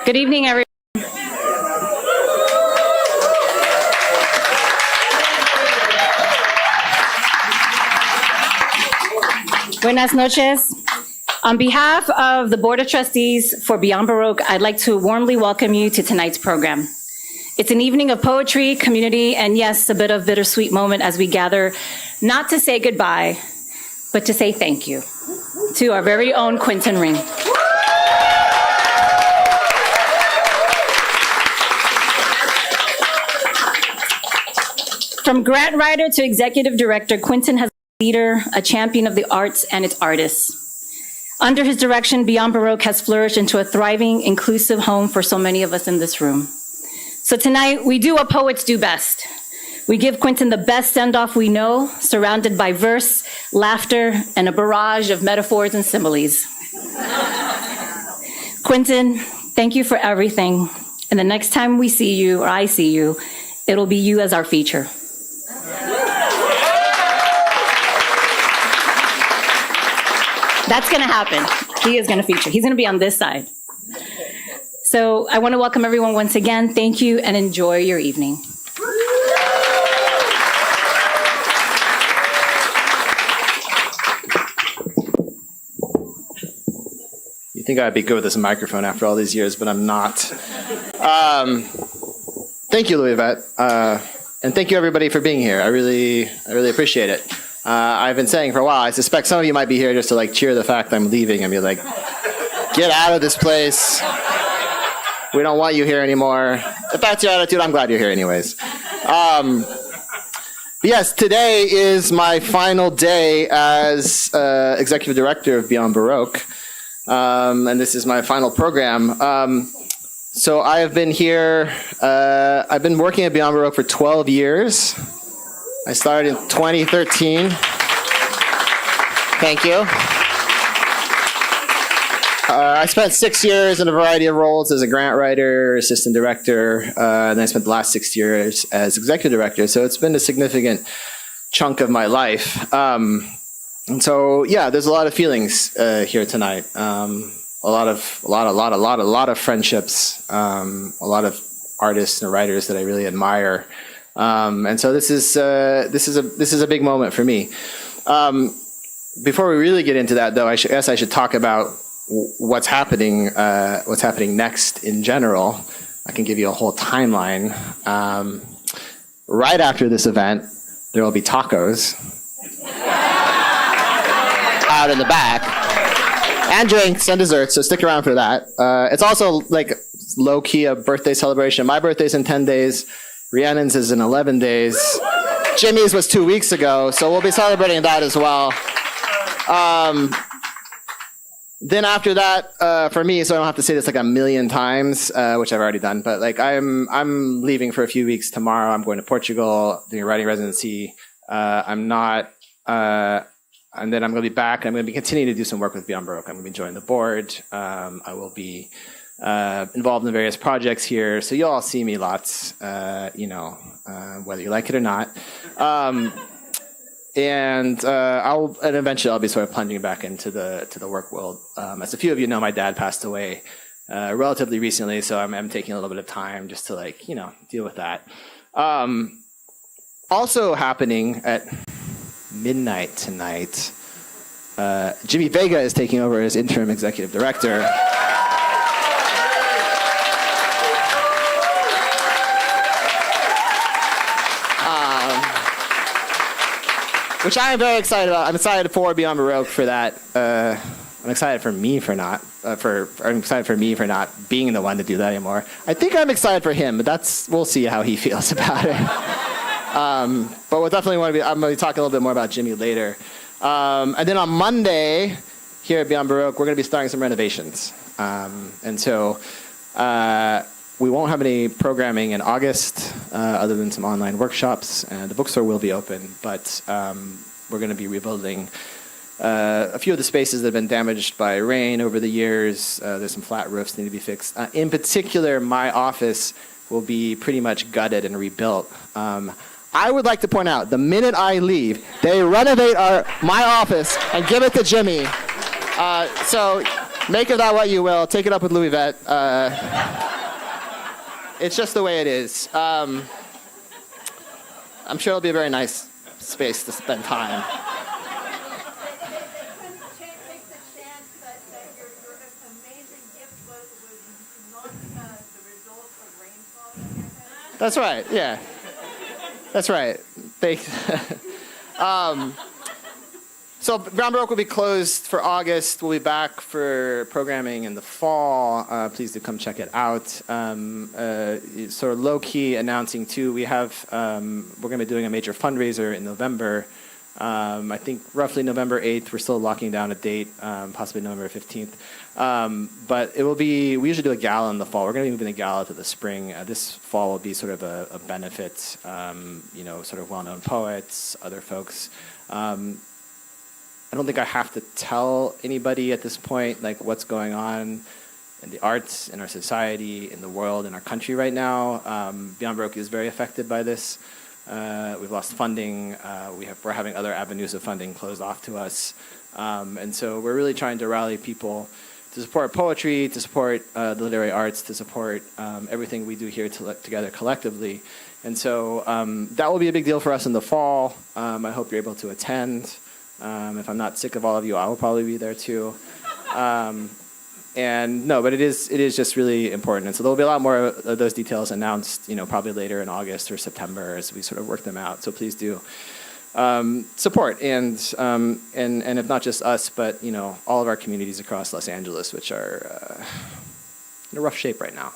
Good evening, everyone. Buenas noches. On behalf of the Board of Trustees for Beyond Baroque, I'd like to warmly welcome you to tonight's program. It's an evening of poetry, community, and yes, a bit of bittersweet moment as we gather, not to say goodbye, but to say thank you to our very own Quentin Ring. From grant writer to executive director, Quentin has been a leader, a champion of the arts and its artists. Under his direction, Beyond Baroque has flourished into a thriving, inclusive home for so many of us in this room. So tonight, we do what poets do best. We give Quentin the best send-off we know, surrounded by verse, laughter, and a barrage of metaphors and similes. Quentin, thank you for everything. And the next time we see you, or I see you, it'll be you as our feature. That's going to happen. He is going to feature. He's going to be on this side. So I want to welcome everyone once again. Thank you and enjoy your evening. You think I'd be good with this microphone after all these years, but I'm not. Thank you, Luivette. And thank you, everybody, for being here. I really appreciate it. I've been saying for a while, I suspect some of you might be here just to like cheer the fact that I'm leaving and be like, get out of this place. We don't want you here anymore. If that's your attitude, I'm glad you're here anyways. But yes, today is my final day as executive director of Beyond Baroque. And this is my final program. So I have been here, I've been working at Beyond Baroque for 12 years. I started in 2013. Thank you. I spent 6 years in a variety of roles as a grant writer, assistant director, and then I spent the last 6 years as executive director. So it's been a significant chunk of my life. And so, yeah, there's a lot of feelings here tonight. A lot of friendships, a lot of artists and writers that I really admire. And so this is a big moment for me. Before we really get into that, though, I guess I should talk about what's happening next in general. I can give you a whole timeline. Right after this event, there will be tacos out in the back, and drinks and desserts. So stick around for that. It's also like low key a birthday celebration. My birthday's in 10 days. Rhiannon's is in 11 days. Jimmy's was 2 weeks ago, so we'll be celebrating that as well. Then after that, for me, so I don't have to say this like a million times, which I've already done, but like I'm leaving for a few weeks tomorrow. I'm going to Portugal, doing a writing residency. And then I'm going to be back. I'm going to be continuing to do some work with Beyond Baroque. I'm going to be joining the board. I will be involved in various projects here, so you'll all see me lots, whether you like it or not. And eventually I'll be sort of plunging back into the work world. As a few of you know, my dad passed away relatively recently, so I'm taking a little bit of time just to deal with that. Also happening at midnight tonight, Jimmy Vega is taking over as interim executive director. Which I am very excited about. I'm excited for Beyond Baroque for that. I'm excited for me for not being the one to do that anymore. I think I'm excited for him, but we'll see how he feels about it. But we'll definitely I'm going to be talking a little bit more about Jimmy later. And then on Monday, here at Beyond Baroque, we're going to be starting some renovations. And so we won't have any programming in August other than some online workshops, and the bookstore will be open, but we're going to be rebuilding a few of the spaces that have been damaged by rain over the years. There's some flat roofs that need to be fixed. In particular, my office will be pretty much gutted and rebuilt. I would like to point out, the minute I leave, they renovate my office and give it to Jimmy. So Make of that what you will. Take it up with Luivette. It's just the way it is. I'm sure it'll be a very nice space to spend time. That's right, yeah. That's right. So Beyond Baroque will be closed for August. We'll be back for programming in the fall. Please do come check it out. Sort of low-key announcing, too, we're going to be doing a major fundraiser in November. I think roughly November 8th. We're still locking down a date, possibly November 15th. But it will be, we usually do a gala in the fall. We're going to be moving the gala to the spring. This fall will be sort of a benefit, sort of well-known poets, other folks. I don't think I have to tell anybody at this point, like, what's going on in the arts, in our society, in the world, in our country right now. Beyond Baroque is very affected by this. We've lost funding. We're having other avenues of funding closed off to us. And so we're really trying to rally people to support poetry, to support the literary arts, to support everything we do here together collectively. And so that will be a big deal for us in the fall. I hope you're able to attend. If I'm not sick of all of you, I will probably be there too. But it is just really important. And so there'll be a lot more of those details announced, probably later in August or September as we sort of work them out. So please do support and if not just us, but all of our communities across Los Angeles, which are in a rough shape right now.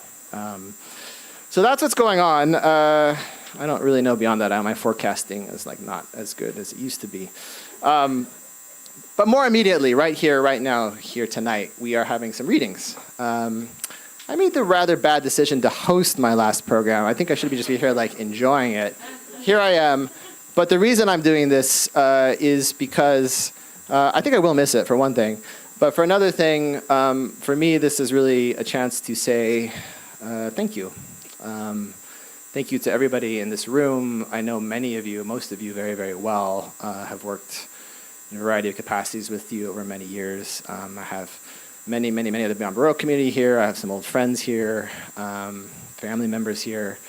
So that's what's going on. I don't really know beyond that. My forecasting is not as good as it used to be. But more immediately, right here, right now, here tonight, we are having some readings. I made the rather bad decision to host my last program. I think I should just be here enjoying it. Here I am. But the reason I'm doing this is because I think I will miss it, for one thing. But for another thing, for me, this is really a chance to say thank you. Thank you to everybody in this room. I know many of you, most of you very, very well, have worked in a variety of capacities with you over many years. I have many of the Beyond Baroque community here. I have some old friends here, family members here.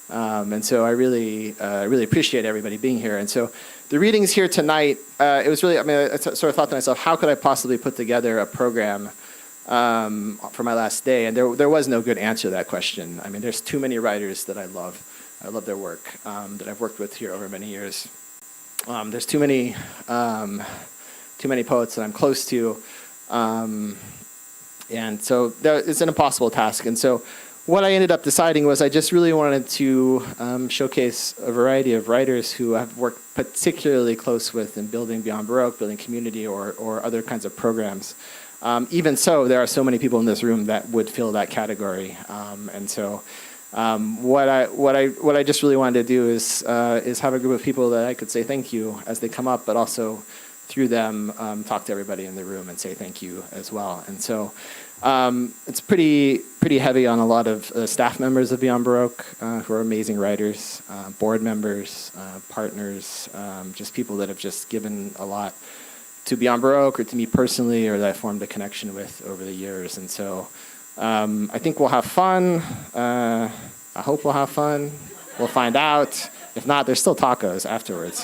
And so I really appreciate everybody being here. And so the readings here tonight, it was really, I sort of thought to myself, how could I possibly put together a program for my last day? And there was no good answer to that question. There's too many writers that I love. I love their work that I've worked with here over many years. There's too many poets that I'm close to. And so it's an impossible task. And so what I ended up deciding was I just really wanted to showcase a variety of writers who I've worked particularly close with in building Beyond Baroque, building community, or other kinds of programs. Even so, there are so many people in this room that would fill that category. And so what I just really wanted to do is have a group of people that I could say thank you as they come up, but also through them talk to everybody in the room and say thank you as well. And so it's pretty heavy on a lot of staff members of Beyond Baroque who are amazing writers, board members, partners, just people that have just given a lot to Beyond Baroque or to me personally, or that I formed a connection with over the years. And so I think we'll have fun. I hope we'll have fun. We'll find out. If not, there's still tacos afterwards.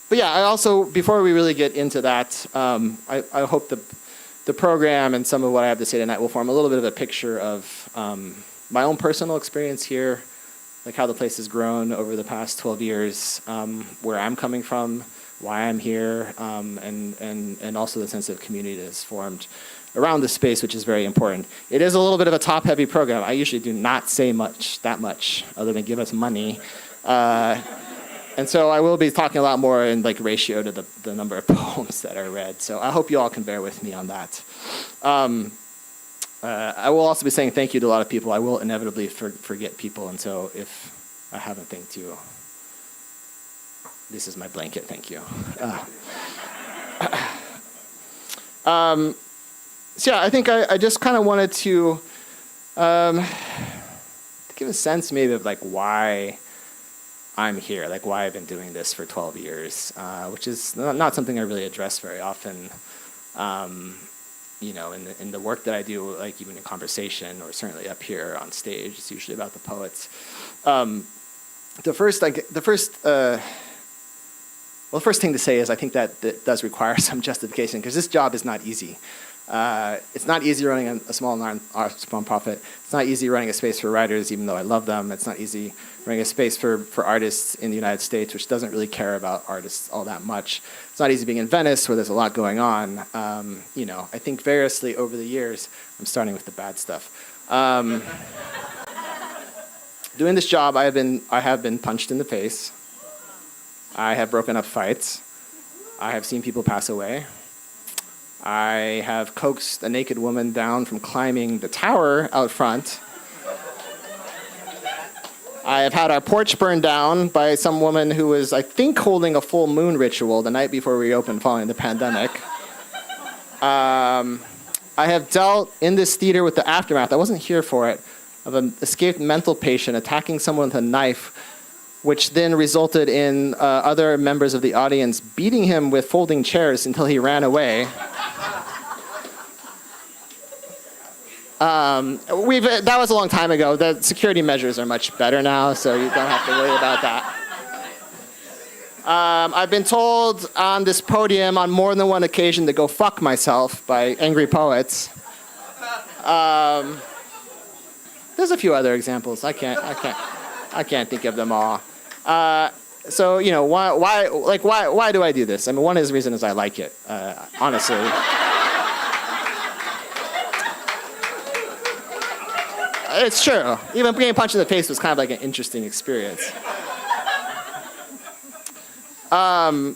But yeah, I also, before we really get into that, I hope the program and some of what I have to say tonight will form a little bit of a picture of my own personal experience here, like how the place has grown over the past 12 years, where I'm coming from, why I'm here, and also the sense of community that is formed around this space, which is very important. It is a little bit of a top-heavy program. I usually do not say that much, other than give us money. And so I will be talking a lot more in ratio to the number of poems that are read. So I hope you all can bear with me on that. I will also be saying thank you to a lot of people. I will inevitably forget people, and so if I haven't thanked you, this is my blanket, thank you. So yeah, I think I just kind of wanted to give a sense maybe of why I'm here, like why I've been doing this for 12 years, which is not something I really address very often. You know, in the work that I do, like even in conversation or certainly up here on stage, it's usually about the poets. The first thing to say is I think that does require some justification because this job is not easy. It's not easy running a small nonprofit. It's not easy running a space for writers, even though I love them. It's not easy running a space for artists in the United States, which doesn't really care about artists all that much. It's not easy being in Venice, where there's a lot going on. You know, I think variously over the years, I'm starting with the bad stuff. Doing this job, I have been punched in the face. I have broken up fights. I have seen people pass away. I have coaxed a naked woman down from climbing the tower out front. I have had our porch burned down by some woman who was, I think, holding a full moon ritual the night before we opened following the pandemic. I have dealt in this theater with the aftermath, I wasn't here for it, of an escaped mental patient attacking someone with a knife, which then resulted in other members of the audience beating him with folding chairs until he ran away. That was a long time ago. The security measures are much better now, so you don't have to worry about that. I've been told on this podium on more than one occasion to go fuck myself by angry poets. There's a few other examples. I can't think of them all. So you know, why do I do this? I mean, one of the reasons is I like it, honestly. It's true. Even getting punched in the face was kind of like an interesting experience. But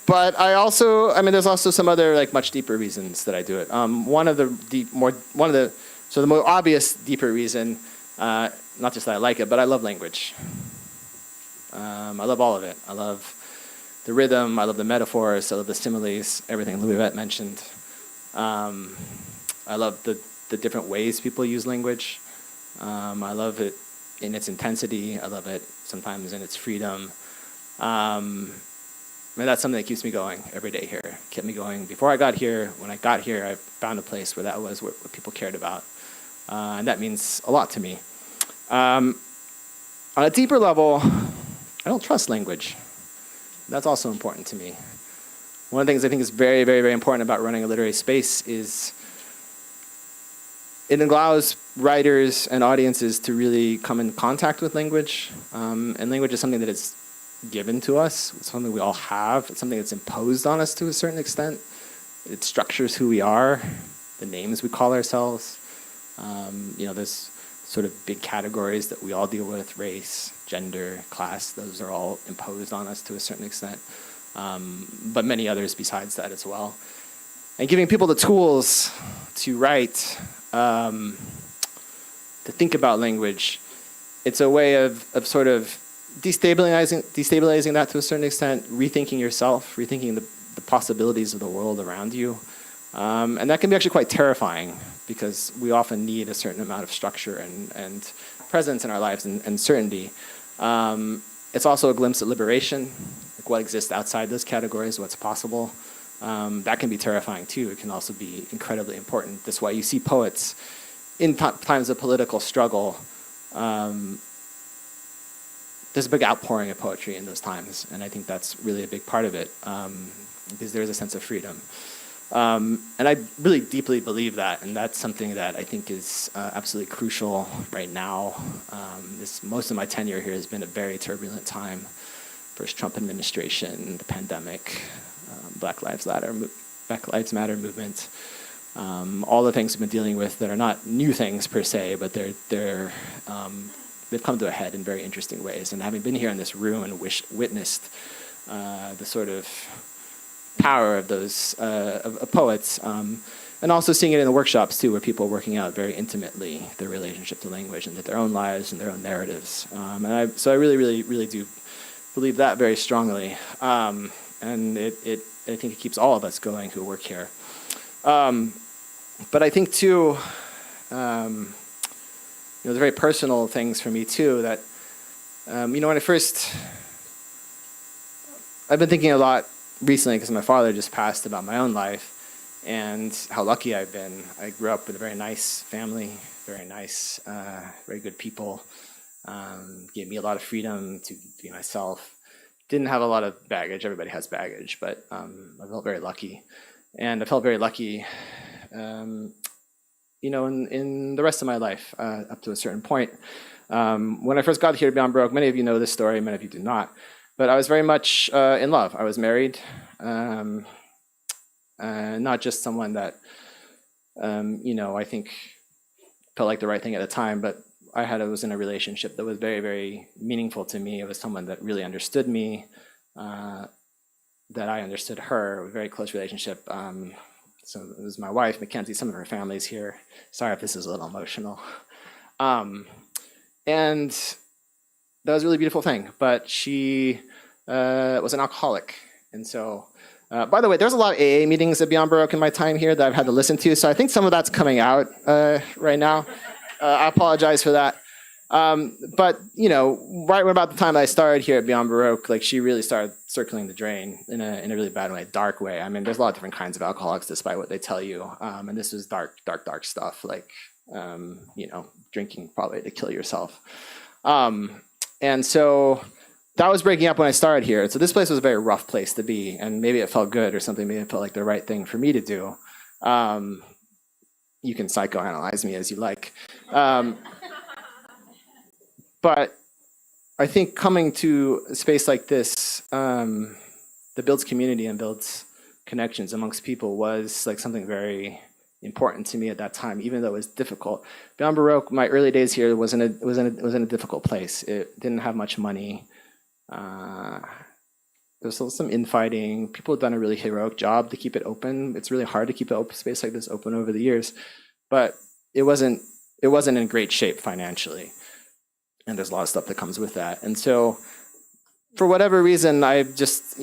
there's also some other like much deeper reasons that I do it. One of the more obvious, deeper reason, not just that I like it, but I love language. I love all of it. I love the rhythm. I love the metaphors. I love the similes. Everything Luivette mentioned. I love the different ways people use language. I love it in its intensity. I love it sometimes in its freedom. That's something that keeps me going every day here. Kept me going before I got here. When I got here, I found a place where that was what people cared about. And that means a lot to me. On a deeper level, I don't trust language. That's also important to me. One of the things I think is very, very, very important about running a literary space is it allows writers and audiences to really come in contact with language. And language is something that is given to us. It's something we all have. It's something that's imposed on us to a certain extent. It structures who we are, the names we call ourselves. There's sort of big categories that we all deal with: race, gender, class. Those are all imposed on us to a certain extent. But many others besides that as well. And giving people the tools to write, to think about language, it's a way of sort of destabilizing that to a certain extent, rethinking yourself, rethinking the possibilities of the world around you. And that can be actually quite terrifying because we often need a certain amount of structure and presence in our lives and certainty. It's also a glimpse at liberation, like what exists outside those categories, what's possible. That can be terrifying too. It can also be incredibly important. That's why you see poets in times of political struggle. There's a big outpouring of poetry in those times, and I think that's really a big part of it, because there is a sense of freedom. And I really deeply believe that, and that's something that I think is absolutely crucial right now. Most of my tenure here has been a very turbulent time. First Trump administration, the pandemic, Black Lives Matter movement, all the things we've been dealing with that are not new things per se, but they've come to a head in very interesting ways. And having been here in this room and witnessed the sort of power of those of poets, and also seeing it in the workshops too, where people are working out very intimately their relationship to language and their own lives and their own narratives. So I really, really, really do believe that very strongly, and I think it keeps all of us going who work here. But I think too, there's very personal things for me too that, when I first I've been thinking a lot recently because my father just passed about my own life and how lucky I've been. I grew up with a very nice family, very nice, very good people. Gave me a lot of freedom to be myself. Didn't have a lot of baggage. Everybody has baggage, but I felt very lucky. And I felt very lucky, in the rest of my life, up to a certain point. When I first got here to Beyond Baroque, many of you know this story, many of you do not. But I was very much in love. I was married, not just someone that, I think felt like the right thing at the time, but I was in a relationship that was very, very meaningful to me. It was someone that really understood me, that I understood her, a very close relationship. So it was my wife, Mackenzie, some of her family's here. Sorry if this is a little emotional. And that was a really beautiful thing, but she was an alcoholic. And so, by the way, there's a lot of AA meetings at Beyond Baroque in my time here that I've had to listen to, so I think some of that's coming out right now. I apologize for that. But, right about the time that I started here at Beyond Baroque, like she really started circling the drain in a really bad way, dark way. I mean, there's a lot of different kinds of alcoholics despite what they tell you. And this was dark stuff, like, drinking probably to kill yourself. And so that was breaking up when I started here. So this place was a very rough place to be, and maybe it felt good or something. Maybe it felt like the right thing for me to do. You can psychoanalyze me as you like. But I think coming to a space like this that builds community and builds connections amongst people was like something very important to me at that time, even though it was difficult. Beyond Baroque, my early days here was in a difficult place. It didn't have much money. There was some infighting. People had done a really heroic job to keep it open. It's really hard to keep a space like this open over the years, but it wasn't in great shape financially. And there's a lot of stuff that comes with that. And so for whatever reason, I just,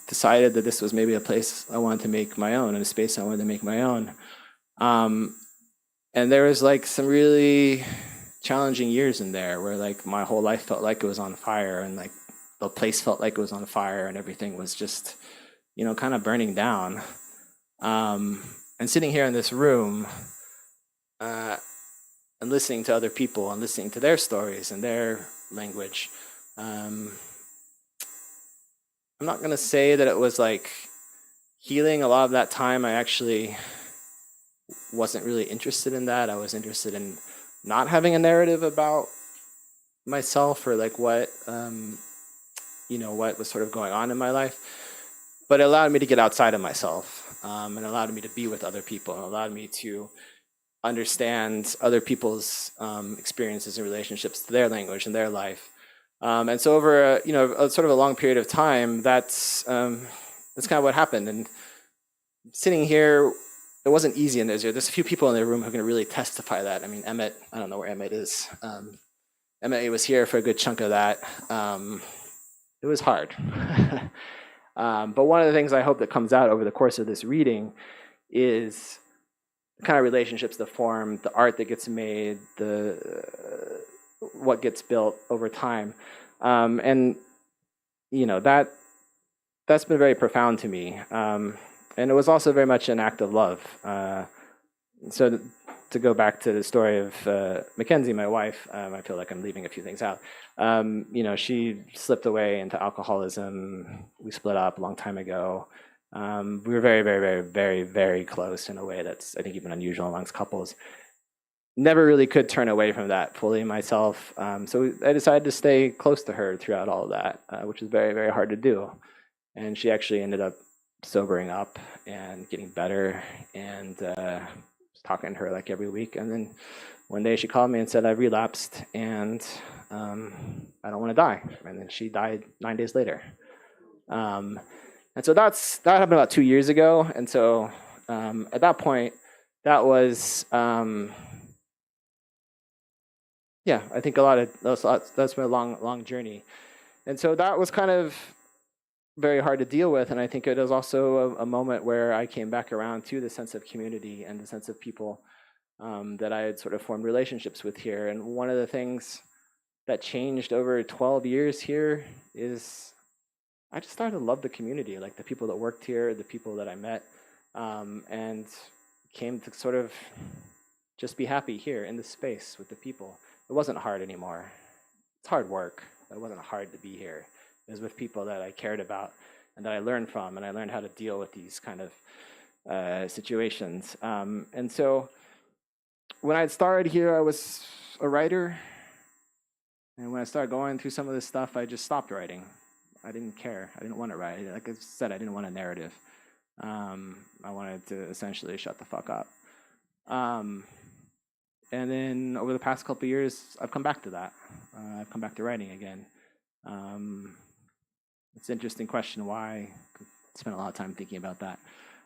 decided that this was maybe a place I wanted to make my own and a space I wanted to make my own. And there was like some really challenging years in there where like my whole life felt like it was on fire, and like the place felt like it was on fire, and everything was just, kind of burning down. And sitting here in this room, and listening to other people and listening to their stories and their language. I'm not going to say that it was like healing. A lot of that time I actually wasn't really interested in that. I was interested in not having a narrative about myself or like what was sort of going on in my life. But it allowed me to get outside of myself, and allowed me to be with other people, and allowed me to understand other people's experiences and relationships to their language and their life. And so over a sort of a long period of time, that's kind of what happened. And sitting here, it wasn't easy in those years. There's a few people in the room who can really testify that. I mean, Emmett, I don't know where Emmett is. Emmett was here for a good chunk of that. It was hard. But one of the things I hope that comes out over the course of this reading is the kind of relationships that form, the art that gets made, what gets built over time. And that's been very profound to me. And it was also very much an act of love. So to go back to the story of Mackenzie, my wife, I feel like I'm leaving a few things out. She slipped away into alcoholism. We split up a long time ago. We were very, very, very, very, very close in a way that's, I think, even unusual amongst couples. Never really could turn away from that fully myself. So I decided to stay close to her throughout all of that, which is very, very hard to do. And she actually ended up sobering up and getting better, and was talking to her like every week. And then one day she called me and said, "I've relapsed and I don't want to die." And then she died 9 days later. And so that happened about 2 years ago. And so at that point, that was, I think that's been a long journey. And so that was kind of very hard to deal with. And I think it was also a moment where I came back around to the sense of community and the sense of people that I had sort of formed relationships with here. And one of the things that changed over 12 years here is I just started to love the community, like the people that worked here, the people that I met, and came to sort of just be happy here in this space with the people. It wasn't hard anymore. It's hard work, but it wasn't hard to be here. It was with people that I cared about and that I learned from, and I learned how to deal with these kind of situations. And so when I started here, I was a writer. And when I started going through some of this stuff, I just stopped writing. I didn't care. I didn't want to write. Like I said, I didn't want a narrative. I wanted to essentially shut the fuck up. And then over the past couple of years, I've come back to that. I've come back to writing again. It's an interesting question why. I spent a lot of time thinking about that.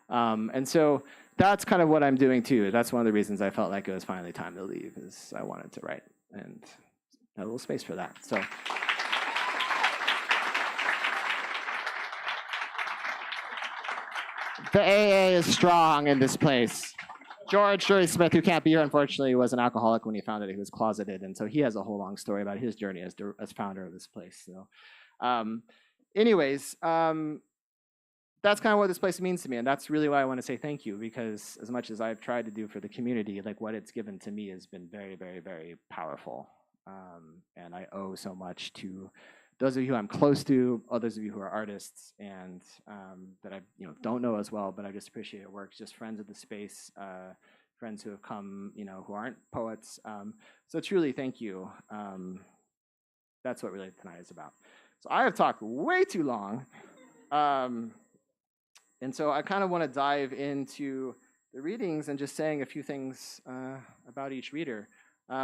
And so that's kind of what I'm doing too. That's one of the reasons I felt like it was finally time to leave, is I wanted to write and had a little space for that. So. The AA is strong in this place. George Smith, who can't be here, unfortunately, was an alcoholic when he founded it. He was closeted, and so he has a whole long story about his journey as founder of this place. So, anyways, that's kind of what this place means to me, and that's really why I want to say thank you, because as much as I've tried to do for the community, like what it's given to me has been very, very, very powerful, and I owe so much to those of you who I'm close to, others of you who are artists, and that I don't know as well, but I just appreciate your work. Just friends of the space, friends who have come, who aren't poets. So truly, thank you. That's what really tonight is about. So I have talked way too long, and so I kind of want to dive into the readings and just saying a few things about each reader.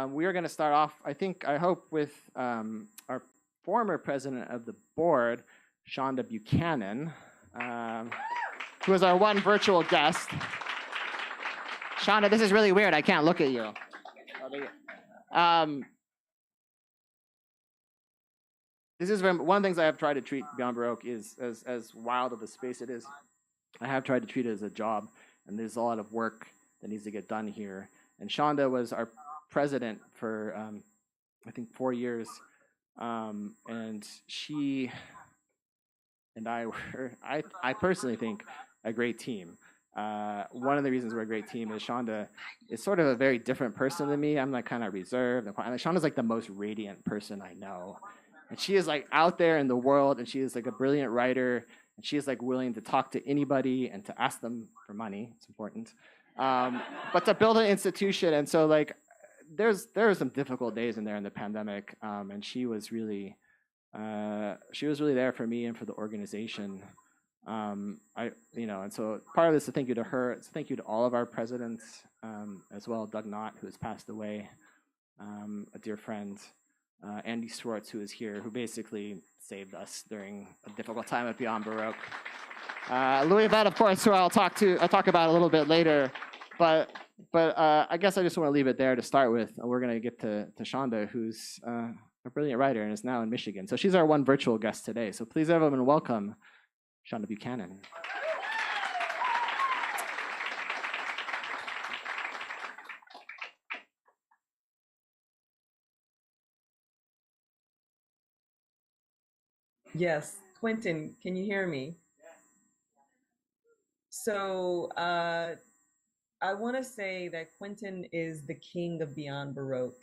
We are going to start off, I hope, with our former president of the board, Shonda Buchanan, who is our one virtual guest. Shonda, this is really weird. I can't look at you. This is one of the things I have tried to treat Beyond Baroque is as wild of a space it is. I have tried to treat it as a job, and there's a lot of work that needs to get done here. And Shonda was our president for, 4 years. And she and I were, I personally think, a great team. One of the reasons we're a great team is Shonda is sort of a very different person than me. I'm like kind of reserved. Shonda's like the most radiant person I know. And she is like out there in the world, and she is like a brilliant writer, and she is like willing to talk to anybody and to ask them for money. It's important. But to build an institution, and so like, there were some difficult days in there in the pandemic, and she was really there for me and for the organization. And so part of this is a thank you to her. It's a thank you to all of our presidents as well. Doug Knott, who has passed away, a dear friend, Andy Swartz, who is here, who basically saved us during a difficult time at Beyond Baroque. Luivette, of course, who I'll talk about a little bit later, but I guess I just want to leave it there to start with. We're going to get to Shonda, who's a brilliant writer and is now in Michigan. So she's our one virtual guest today. So please, everyone, welcome Shonda Buchanan. Yes, Quentin, can you hear me? So I want to say that Quentin is the king of Beyond Baroque.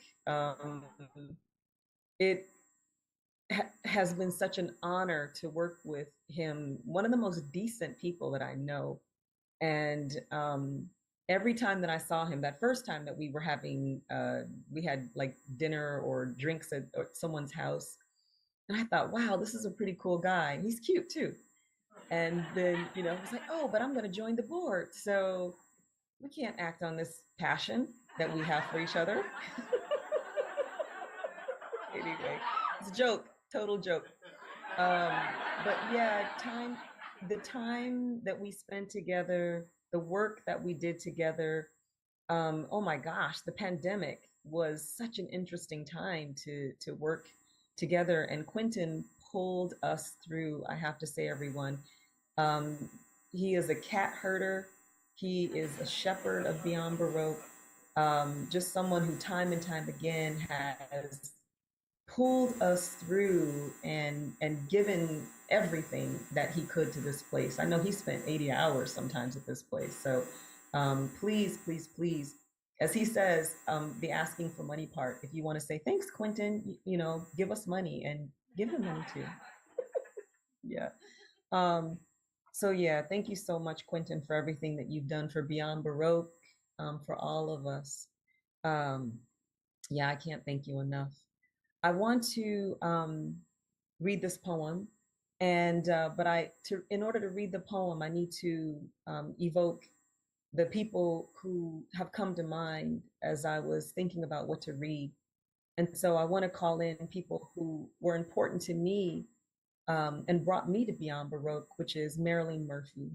It has been such an honor to work with him, one of the most decent people that I know. And every time that I saw him, that first time that we were having, we had like dinner or drinks at someone's house. And I thought, wow, this is a pretty cool guy. He's cute too. And then, I was like, oh, but I'm going to join the board. So we can't act on this passion that we have for each other. Anyway, it's a joke, total joke. But yeah, the time that we spent together, the work that we did together, oh my gosh, the pandemic was such an interesting time to work together, and Quentin pulled us through, I have to say, everyone. He is a cat herder. He is a shepherd of Beyond Baroque. Just someone who time and time again has pulled us through and given everything that he could to this place. I know he spent 80 hours sometimes at this place. So please, please, please, as he says, the asking for money part, if you want to say, thanks, Quentin, give us money, and give him money too. Yeah. So yeah, thank you so much, Quentin, for everything that you've done for Beyond Baroque, for all of us. Yeah, I can't thank you enough. I want to read this poem, and in order to read the poem, I need to evoke the people who have come to mind as I was thinking about what to read. And so I want to call in people who were important to me and brought me to Beyond Baroque, which is Marilyn Murphy.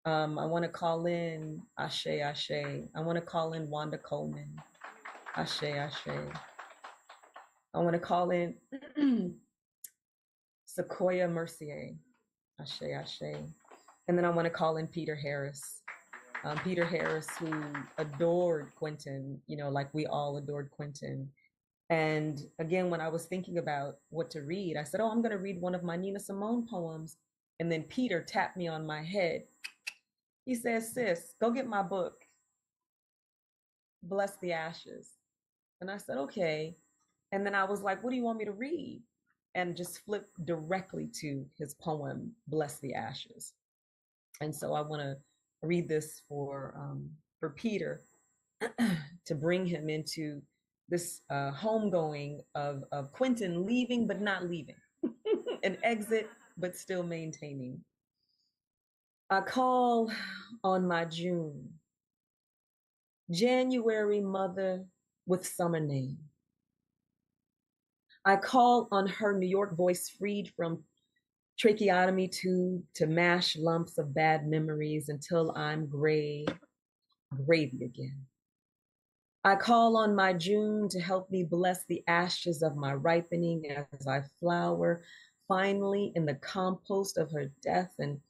I want to call in Ashe Ashe. I want to call in Wanda Coleman. Ashe Ashe. I want to call in Sequoia Mercier. Ashe Ashe. And then I want to call in Peter Harris. Peter Harris, who adored Quentin, like we all adored Quentin. And again, when I was thinking about what to read, I said, I'm going to read one of my Nina Simone poems. And then Peter tapped me on my head. He says, sis, go get my book, Bless the Ashes. And I said, okay. And then I was like, what do you want me to read? And just flipped directly to his poem, Bless the Ashes. And so I want to read this for Peter to bring him into this homegoing of Quentin leaving, but not leaving, an exit, but still maintaining. I call on my June, January mother with summer name. I call on her New York voice freed from tracheotomy tube to mash lumps of bad memories until I'm gravy again. I call on my June to help me bless the ashes of my ripening as I flower finally in the compost of her death, and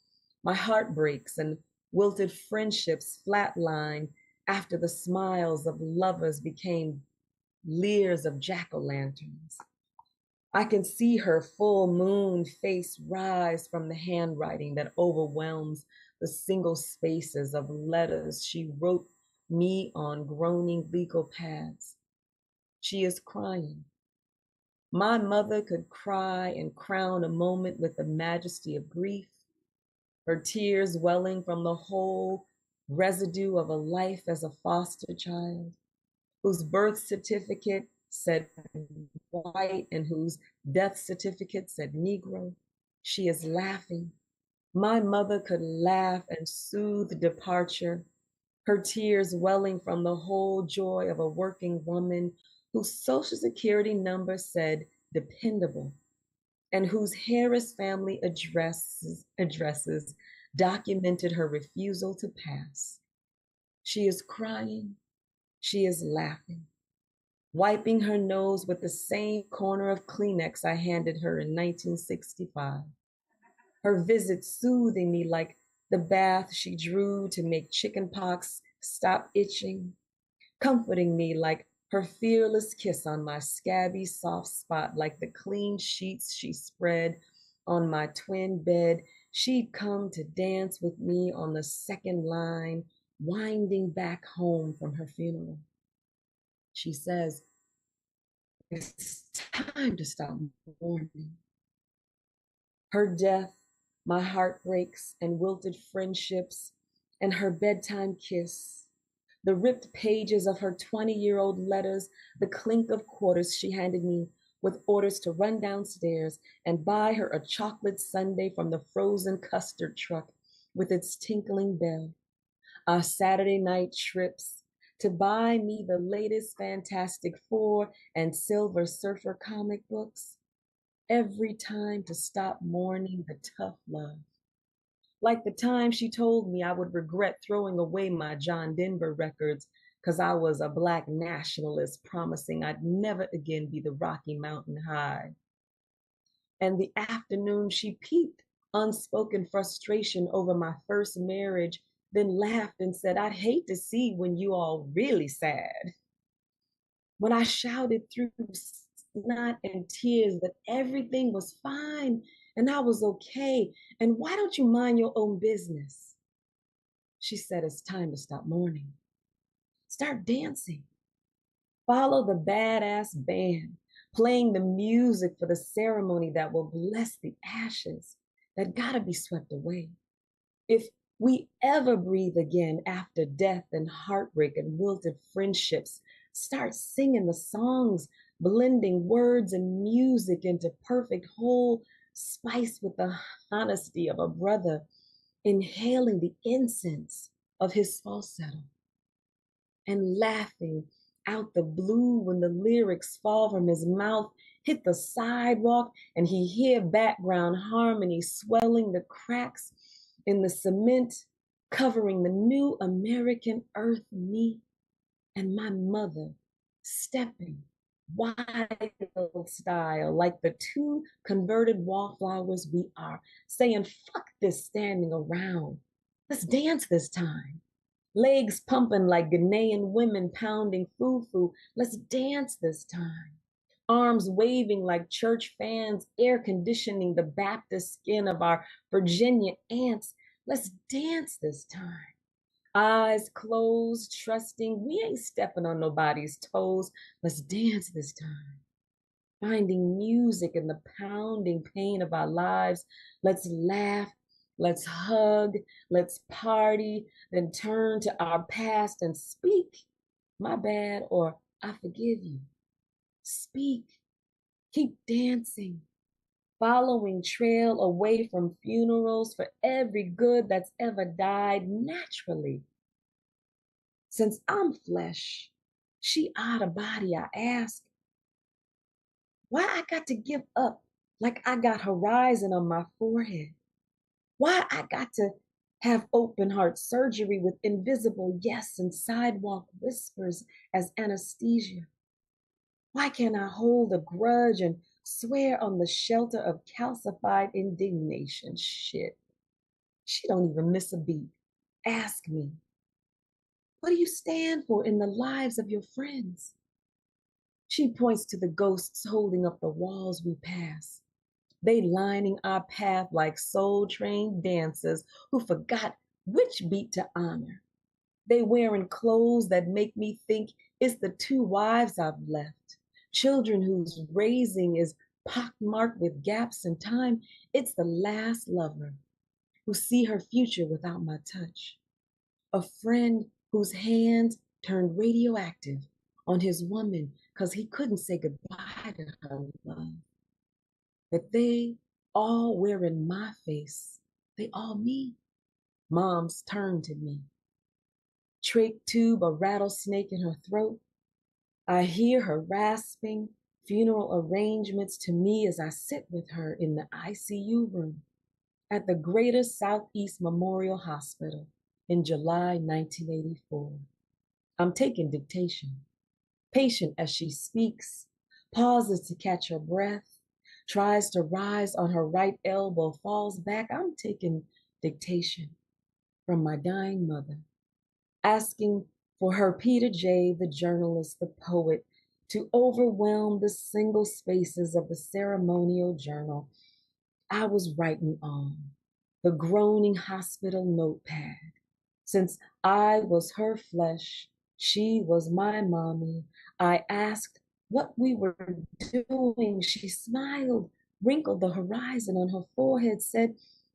my heart breaks and wilted friendships flatline after the smiles of lovers became leers of jack-o'-lanterns. I can see her full moon face rise from the handwriting that overwhelms the single spaces of letters she wrote me on groaning legal pads. She is crying. My mother could cry and crown a moment with the majesty of grief, her tears welling from the whole residue of a life as a foster child, whose birth certificate said white and whose death certificate said Negro. She is laughing. My mother could laugh and soothe departure, her tears welling from the whole joy of a working woman whose social security number said dependable, and whose Harris family addresses documented her refusal to pass. She is crying, she is laughing, wiping her nose with the same corner of Kleenex I handed her in 1965. Her visit soothing me like the bath she drew to make chickenpox stop itching, comforting me like her fearless kiss on my scabby soft spot, like the clean sheets she spread on my twin bed. She'd come to dance with me on the second line, winding back home from her funeral. She says, it's time to stop mourning. Her death, my heart breaks and wilted friendships, and her bedtime kiss, the ripped pages of her 20-year-old letters, the clink of quarters she handed me with orders to run downstairs and buy her a chocolate sundae from the frozen custard truck with its tinkling bell. Our Saturday night trips to buy me the latest Fantastic Four and Silver Surfer comic books. Every time to stop mourning the tough love. Like the time she told me I would regret throwing away my John Denver records because I was a Black nationalist promising I'd never again be the Rocky Mountain High. And the afternoon she peeped unspoken frustration over my first marriage, then laughed and said, I'd hate to see when you all really sad. When I shouted through not in tears, that everything was fine and I was okay. And why don't you mind your own business? She said, it's time to stop mourning. Start dancing. Follow the badass band, playing the music for the ceremony that will bless the ashes that gotta be swept away. If we ever breathe again after death and heartbreak and wilted friendships, start singing the songs, blending words and music into perfect whole, spiced with the honesty of a brother, inhaling the incense of his falsetto and laughing out the blue when the lyrics fall from his mouth, hit the sidewalk, and he hear background harmony swelling the cracks in the cement, covering the new American earth, me and my mother stepping wild style like the two converted wallflowers we are, saying, fuck this standing around. Let's dance this time. Legs pumping like Ghanaian women pounding fufu. Let's dance this time. Arms waving like church fans, air conditioning the Baptist skin of our Virginia aunts. Let's dance this time. Eyes closed, trusting we ain't stepping on nobody's toes. Let's dance this time. Finding music in the pounding pain of our lives. Let's laugh, let's hug, let's party, then turn to our past and speak, my bad, or I forgive you. Speak, keep dancing, following trail away from funerals for every good that's ever died naturally. Since I'm flesh, she out of body, I ask, why I got to give up like I got horizon on my forehead? Why I got to have open heart surgery with invisible yes and sidewalk whispers as anesthesia? Why can't I hold a grudge and swear on the shelter of calcified indignation? Shit, she don't even miss a beat. Ask me, what do you stand for in the lives of your friends? She points to the ghosts holding up the walls we pass. They lining our path like soul-trained dancers who forgot which beat to honor. They wearing clothes that make me think it's the two wives I've left. Children whose raising is pockmarked with gaps in time. It's the last lover who see her future without my touch. A friend whose hands turned radioactive on his woman because he couldn't say goodbye to her love. But they all wearing my face, they all me. Mom's turned to me. Trach tube, a rattlesnake in her throat. I hear her rasping funeral arrangements to me as I sit with her in the ICU room at the Greater Southeast Memorial Hospital in July 1984. I'm taking dictation. Patient as she speaks, pauses to catch her breath, tries to rise on her right elbow, falls back. I'm taking dictation from my dying mother, asking for her Peter J., the journalist, the poet, to overwhelm the single spaces of the ceremonial journal I was writing on, the groaning hospital notepad. Since I was her flesh, she was my mommy, I asked what we were doing. She smiled, wrinkled the horizon on her forehead, said,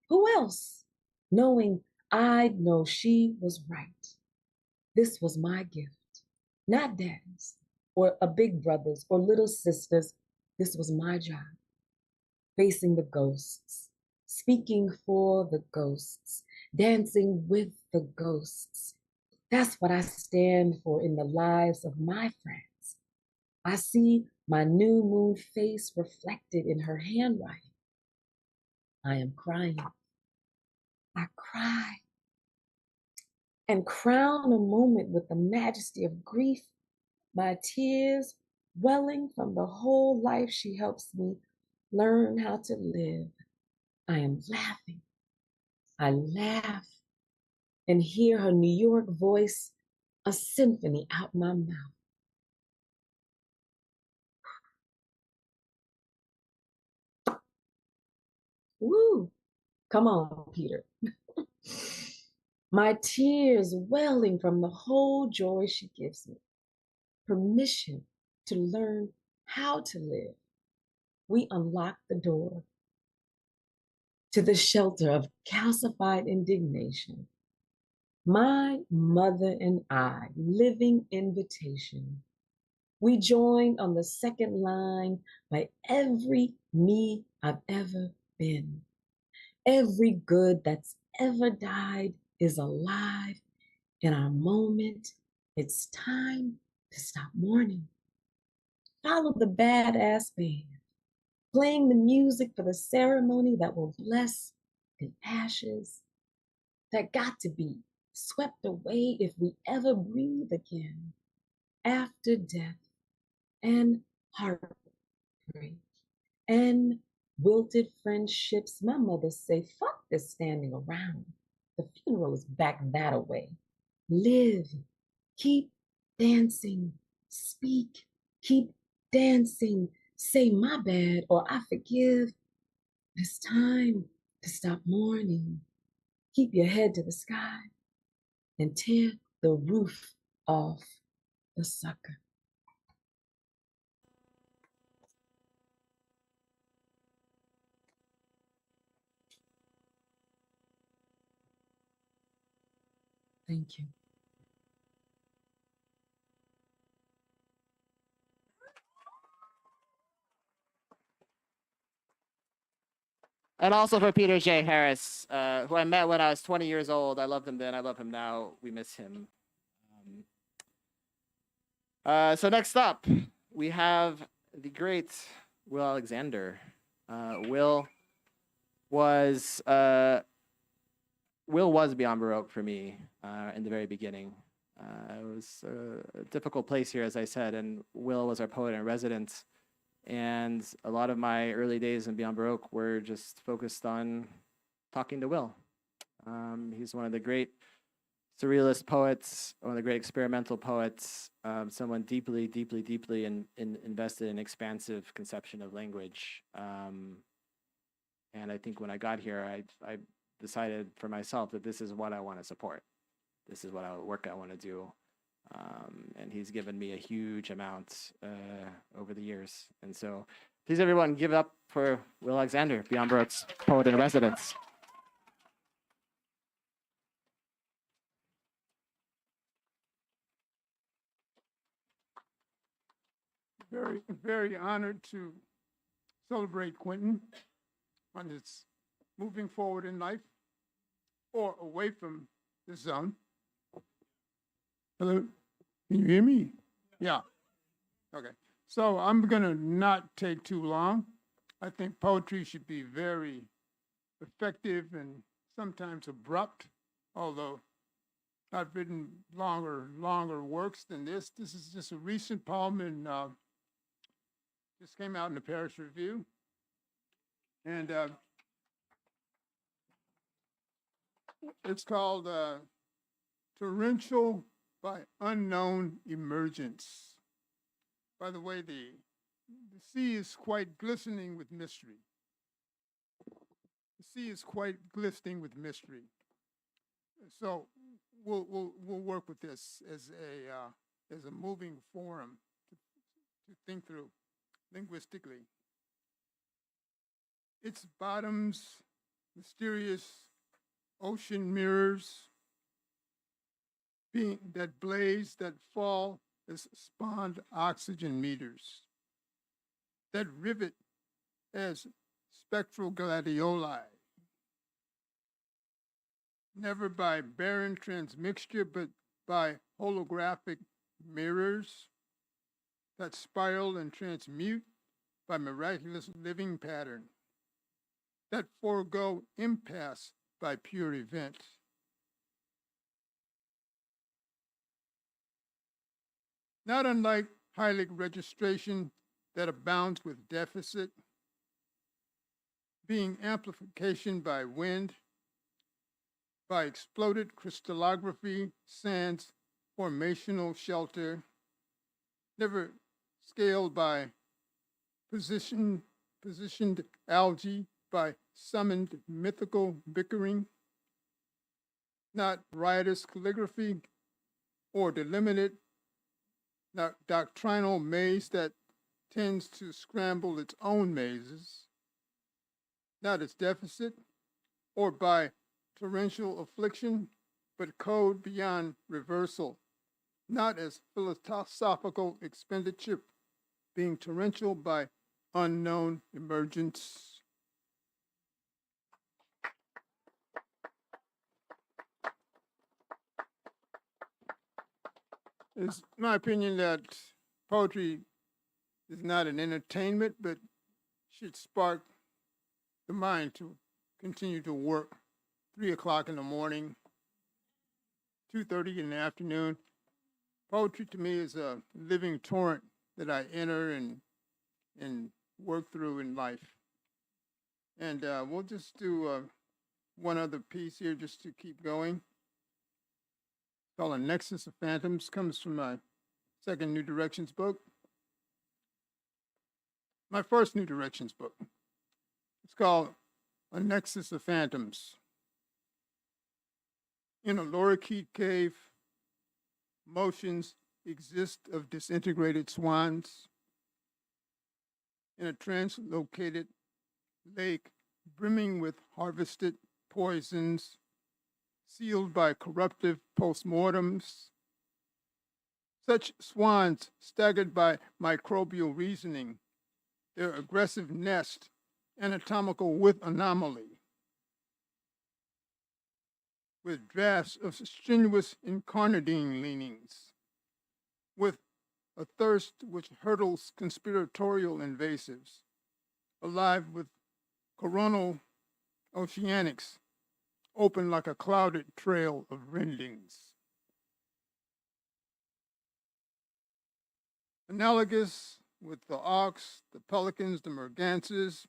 who else? Knowing I'd know she was right. This was my gift, not daddy's or a big brother's or little sister's. This was my job, facing the ghosts, speaking for the ghosts, dancing with the ghosts. That's what I stand for in the lives of my friends. I see my new moon face reflected in her handwriting. I am crying. I cry and crown a moment with the majesty of grief, my tears welling from the whole life she helps me learn how to live. I am laughing. I laugh and hear her New York voice, a symphony out my mouth. Woo! Come on, Peter. My tears welling from the whole joy she gives me. Permission to learn how to live. We unlock the door to the shelter of calcified indignation. My mother and I, living invitation. We join on the second line by every me I've ever been. Every good that's ever died is alive in our moment. It's time to stop mourning. Follow the badass band, playing the music for the ceremony that will bless the ashes that got to be swept away if we ever breathe again after death and heartbreak and wilted friendships. My mother say, fuck this standing around. The funeral is back that away. Live, keep dancing, speak, keep dancing. Say my bad or I forgive. It's time to stop mourning. Keep your head to the sky and tear the roof off the sucker. Thank you. And also for Peter J. Harris, who I met when I was 20 years old. I loved him then. I love him now. We miss him. So next up, we have the great Will Alexander. Will was Beyond Baroque for me in the very beginning. It was a difficult place here, as I said, and Will was our poet in residence. And a lot of my early days in Beyond Baroque were just focused on talking to Will. He's one of the great surrealist poets, one of the great experimental poets, someone deeply, deeply, deeply invested in expansive conception of language. And I think when I got here, I decided for myself that this is what I want to support. This is what work I want to do. And he's given me a huge amount over the years. And so please, everyone, give it up for Will Alexander, Beyond Baroque's poet in residence. Very, very honored to celebrate Quentin on his moving forward in life or away from the zone. Hello, can you hear me? Yeah. Okay. So I'm going to not take too long. I think poetry should be very effective and sometimes abrupt, although I've written longer works than this. This is just a recent poem and just came out in the Paris Review. And it's called Torrential by Unknown Emergence. By the way, the sea is quite glistening with mystery. The sea is quite glistening with mystery. So we'll work with this as a moving forum to think through linguistically. Its bottoms, mysterious ocean mirrors, being that blaze, that fall as spawned oxygen meters, that rivet as spectral gladioli, never by barren transmixture, but by holographic mirrors that spiral and transmute by miraculous living pattern, that forego impasse by pure event. Not unlike Heilig registration that abounds with deficit, being amplification by wind, by exploded crystallography, sans formational shelter, never scaled by positioned algae, by summoned mythical bickering, not riotous calligraphy or delimited doctrinal maze that tends to scramble its own mazes, not its deficit, or by torrential affliction, but code beyond reversal, not as philosophical expenditure, being torrential by unknown emergence. It's my opinion that poetry is not an entertainment, but should spark the mind to continue to work. 3 o'clock in the morning, 2:30 in the afternoon. Poetry to me is a living torrent that I enter and work through in life. And we'll just do one other piece here just to keep going. It's called A Nexus of Phantoms, comes from my second New Directions book. My first New Directions book. It's called A Nexus of Phantoms. In a lorikeet cave, motions exist of disintegrated swans. In a translocated lake brimming with harvested poisons, sealed by corruptive postmortems, such swans staggered by microbial reasoning, their aggressive nest anatomical with anomaly, with drafts of strenuous incarnadine leanings, with a thirst which hurdles conspiratorial invasives, alive with coronal oceanics, open like a clouded trail of rendings. Analogous with the auks, the pelicans, the mergansers,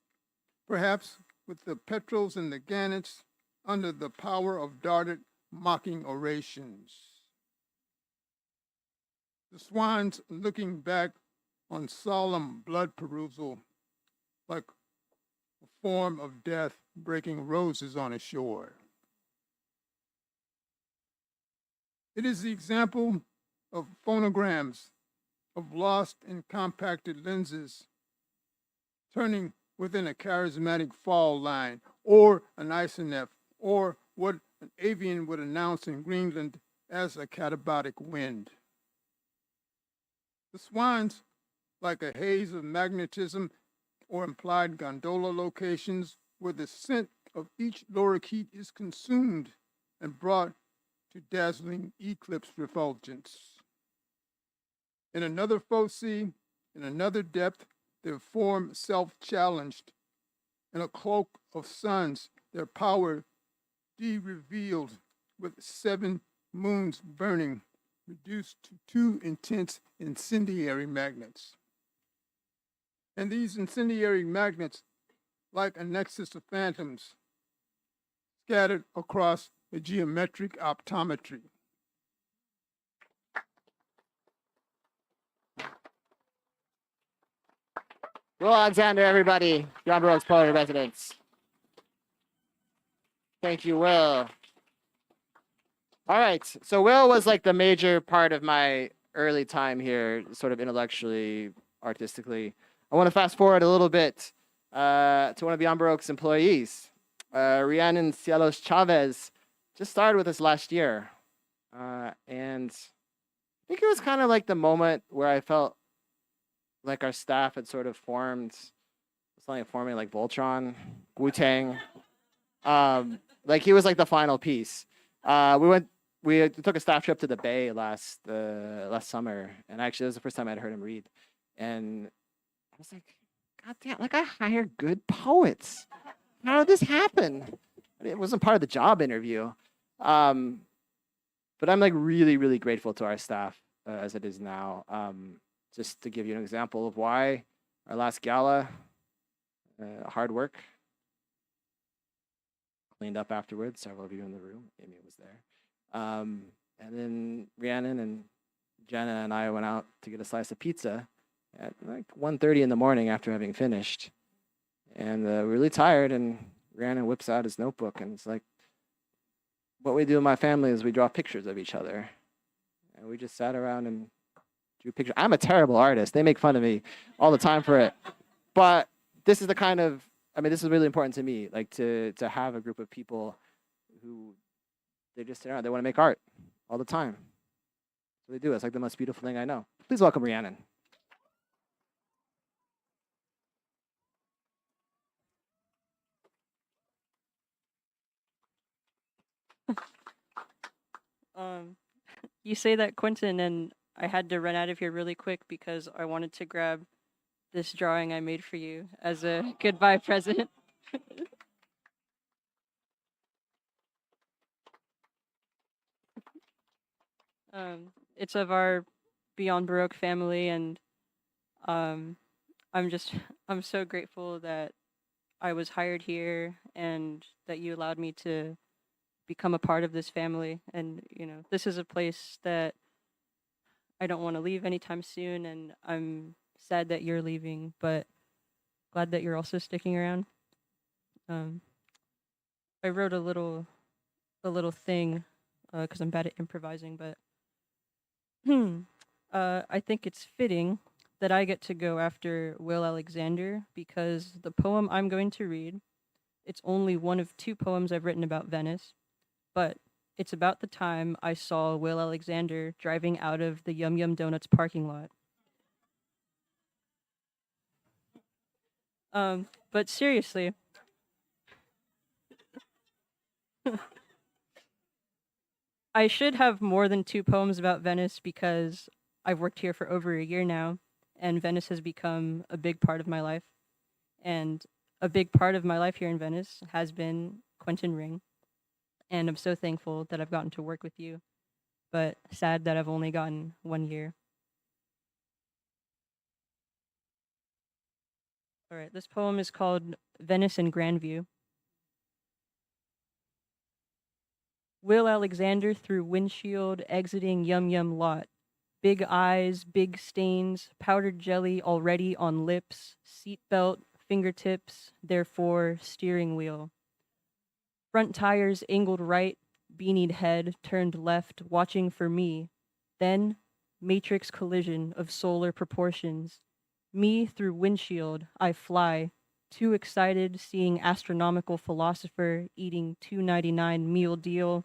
perhaps with the petrels and the gannets, under the power of darted mocking orations. The swans looking back on solemn blood perusal like a form of death breaking roses on a shore. It is the example of phonograms of lost and compacted lenses turning within a charismatic fall line or an isoneph or what an avian would announce in Greenland as a catabolic wind. The swans, like a haze of magnetism or implied gondola locations where the scent of each lorikeet is consumed and brought to dazzling eclipse refulgence. In another foci, in another depth, their form self-challenged. In a cloak of suns, their power de-revealed with 7 moons burning, reduced to 2 intense incendiary magnets. And these incendiary magnets, like a nexus of phantoms, scattered across a geometric optometry. Will Alexander, everybody, Beyond Baroque's poetry residence. Thank you, Will. All right, so Will was like the major part of my early time here, sort of intellectually, artistically. I want to fast forward a little bit to one of Beyond Baroque's employees. Rhiannon Cielos Chavez just started with us last year. And I think it was kind of like the moment where I felt like our staff had sort of formed, something like forming like Voltron, Wu-Tang. Like he was like the final piece. We took a staff trip to the Bay last summer, and actually it was the first time I'd heard him read. And I was like, God damn, like I hire good poets. How did this happen? It wasn't part of the job interview. But I'm like really, really grateful to our staff as it is now. Just to give you an example of why our last gala, hard work, cleaned up afterwards. Several of you in the room, Amy was there. And then Rhiannon and Jenna and I went out to get a slice of pizza at like 1:30 in the morning after having finished. And we were really tired, and Rhiannon whips out his notebook, and it's like, what we do in my family is we draw pictures of each other. And we just sat around and drew pictures. I'm a terrible artist. They make fun of me all the time for it. But this is the kind of, this is really important to me, like to have a group of people who, they just sit around, they want to make art all the time. So they do. It's like the most beautiful thing I know. Please welcome Rhiannon. You say that, Quentin, and I had to run out of here really quick because I wanted to grab this drawing I made for you as a goodbye present. It's of our Beyond Baroque family, and I'm so grateful that I was hired here and that you allowed me to become a part of this family. And this is a place that I don't want to leave anytime soon, and I'm sad that you're leaving, but glad that you're also sticking around. I wrote a little thing because I'm bad at improvising, but I think it's fitting that I get to go after Will Alexander because the poem I'm going to read, it's only one of 2 poems I've written about Venice, but it's about the time I saw Will Alexander driving out of the Yum Yum Donuts parking lot. But seriously, I should have more than 2 poems about Venice because I've worked here for over a year now, and Venice has become a big part of my life. And a big part of my life here in Venice has been Quentin Ring. And I'm so thankful that I've gotten to work with you, but sad that I've only gotten 1 year. All right, this poem is called Venice in Grandview. Will Alexander through windshield, exiting Yum Yum lot. Big eyes, big stains, powdered jelly already on lips, seatbelt, fingertips, therefore steering wheel. Front tires angled right, beanied head turned left, watching for me. Then, matrix collision of solar proportions. Me through windshield, I fly, too excited seeing astronomical philosopher eating $2.99 meal deal.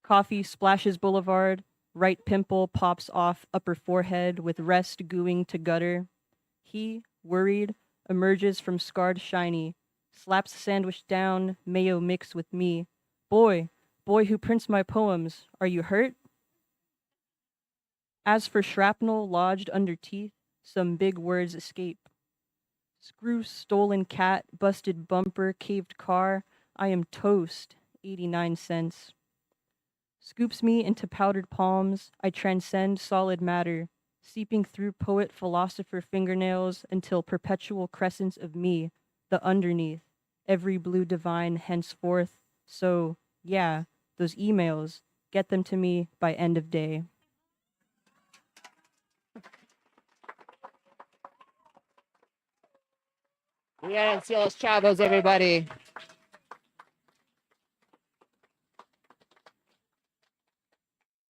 Coffee splashes boulevard, right pimple pops off upper forehead with rest gooing to gutter. He, worried, emerges from scarred shiny, slaps sandwich down, mayo mixed with me. Boy who prints my poems, are you hurt? As for shrapnel lodged under teeth, some big words escape. Screw stolen cat, busted bumper, caved car, I am toast, 89 cents. Scoops me into powdered palms, I transcend solid matter, seeping through poet philosopher fingernails until perpetual crescents of me, the underneath, every blue divine henceforth. So, yeah, those emails, get them to me by end of day. Rhiannon, Cielos, Chavez, everybody.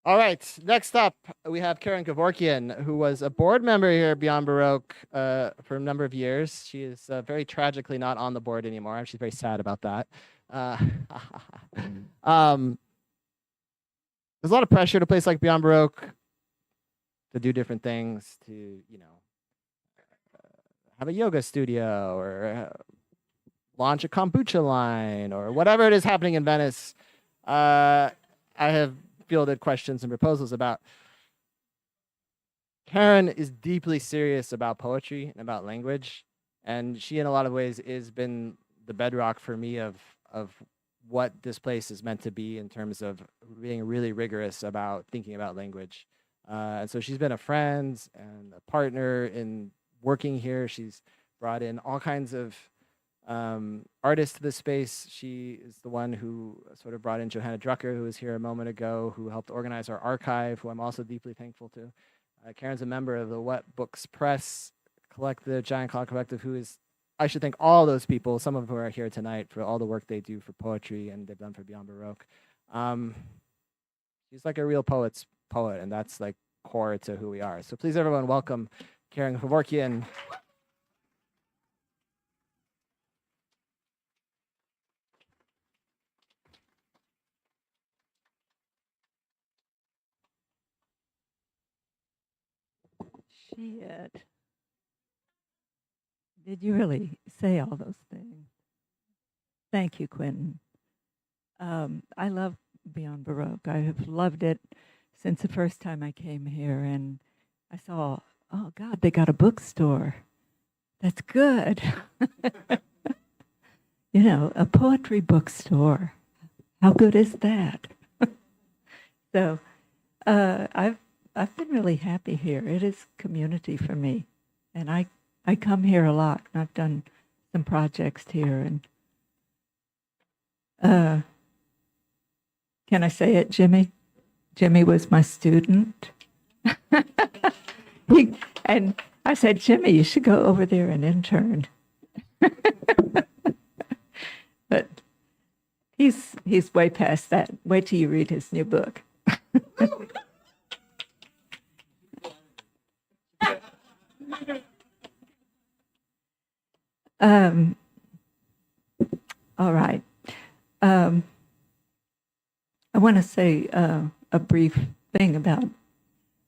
All right, next up, we have Kevorkian, who was a board member here at Beyond Baroque for a number of years. She is very tragically not on the board anymore. She's very sad about that. There's a lot of pressure at a place like Beyond Baroque to do different things, to, have a yoga studio or launch a kombucha line or whatever it is happening in Venice. I have fielded questions and proposals about. Karen is deeply serious about poetry and about language, and she in a lot of ways has been the bedrock for me of what this place is meant to be in terms of being really rigorous about thinking about language. And so she's been a friend and a partner in working here. She's brought in all kinds of artists to this space. She is the one who sort of brought in Johanna Drucker, who was here a moment ago, who helped organize our archive, who I'm also deeply thankful to. Karen's a member of the What Books Press collective, Giant Cloud Collective, who is I should thank all those people, some of who are here tonight, for all the work they do for poetry and they've done for Beyond Baroque. He's like a real poet's poet, and that's like core to who we are. So please, everyone, welcome Karen Kevorkian. Shit. Did you really say all those things? Thank you, Quentin. I love Beyond Baroque. I have loved it since the first time I came here, and I saw, oh God, they got a bookstore. That's good. You know, a poetry bookstore. How good is that? So I've been really happy here. It is community for me, and I come here a lot. And I've done some projects here, and can I say it, Jimmy? Jimmy was my student. And I said, Jimmy, you should go over there and intern. But he's way past that. Wait till you read his new book. All right. I want to say a brief thing about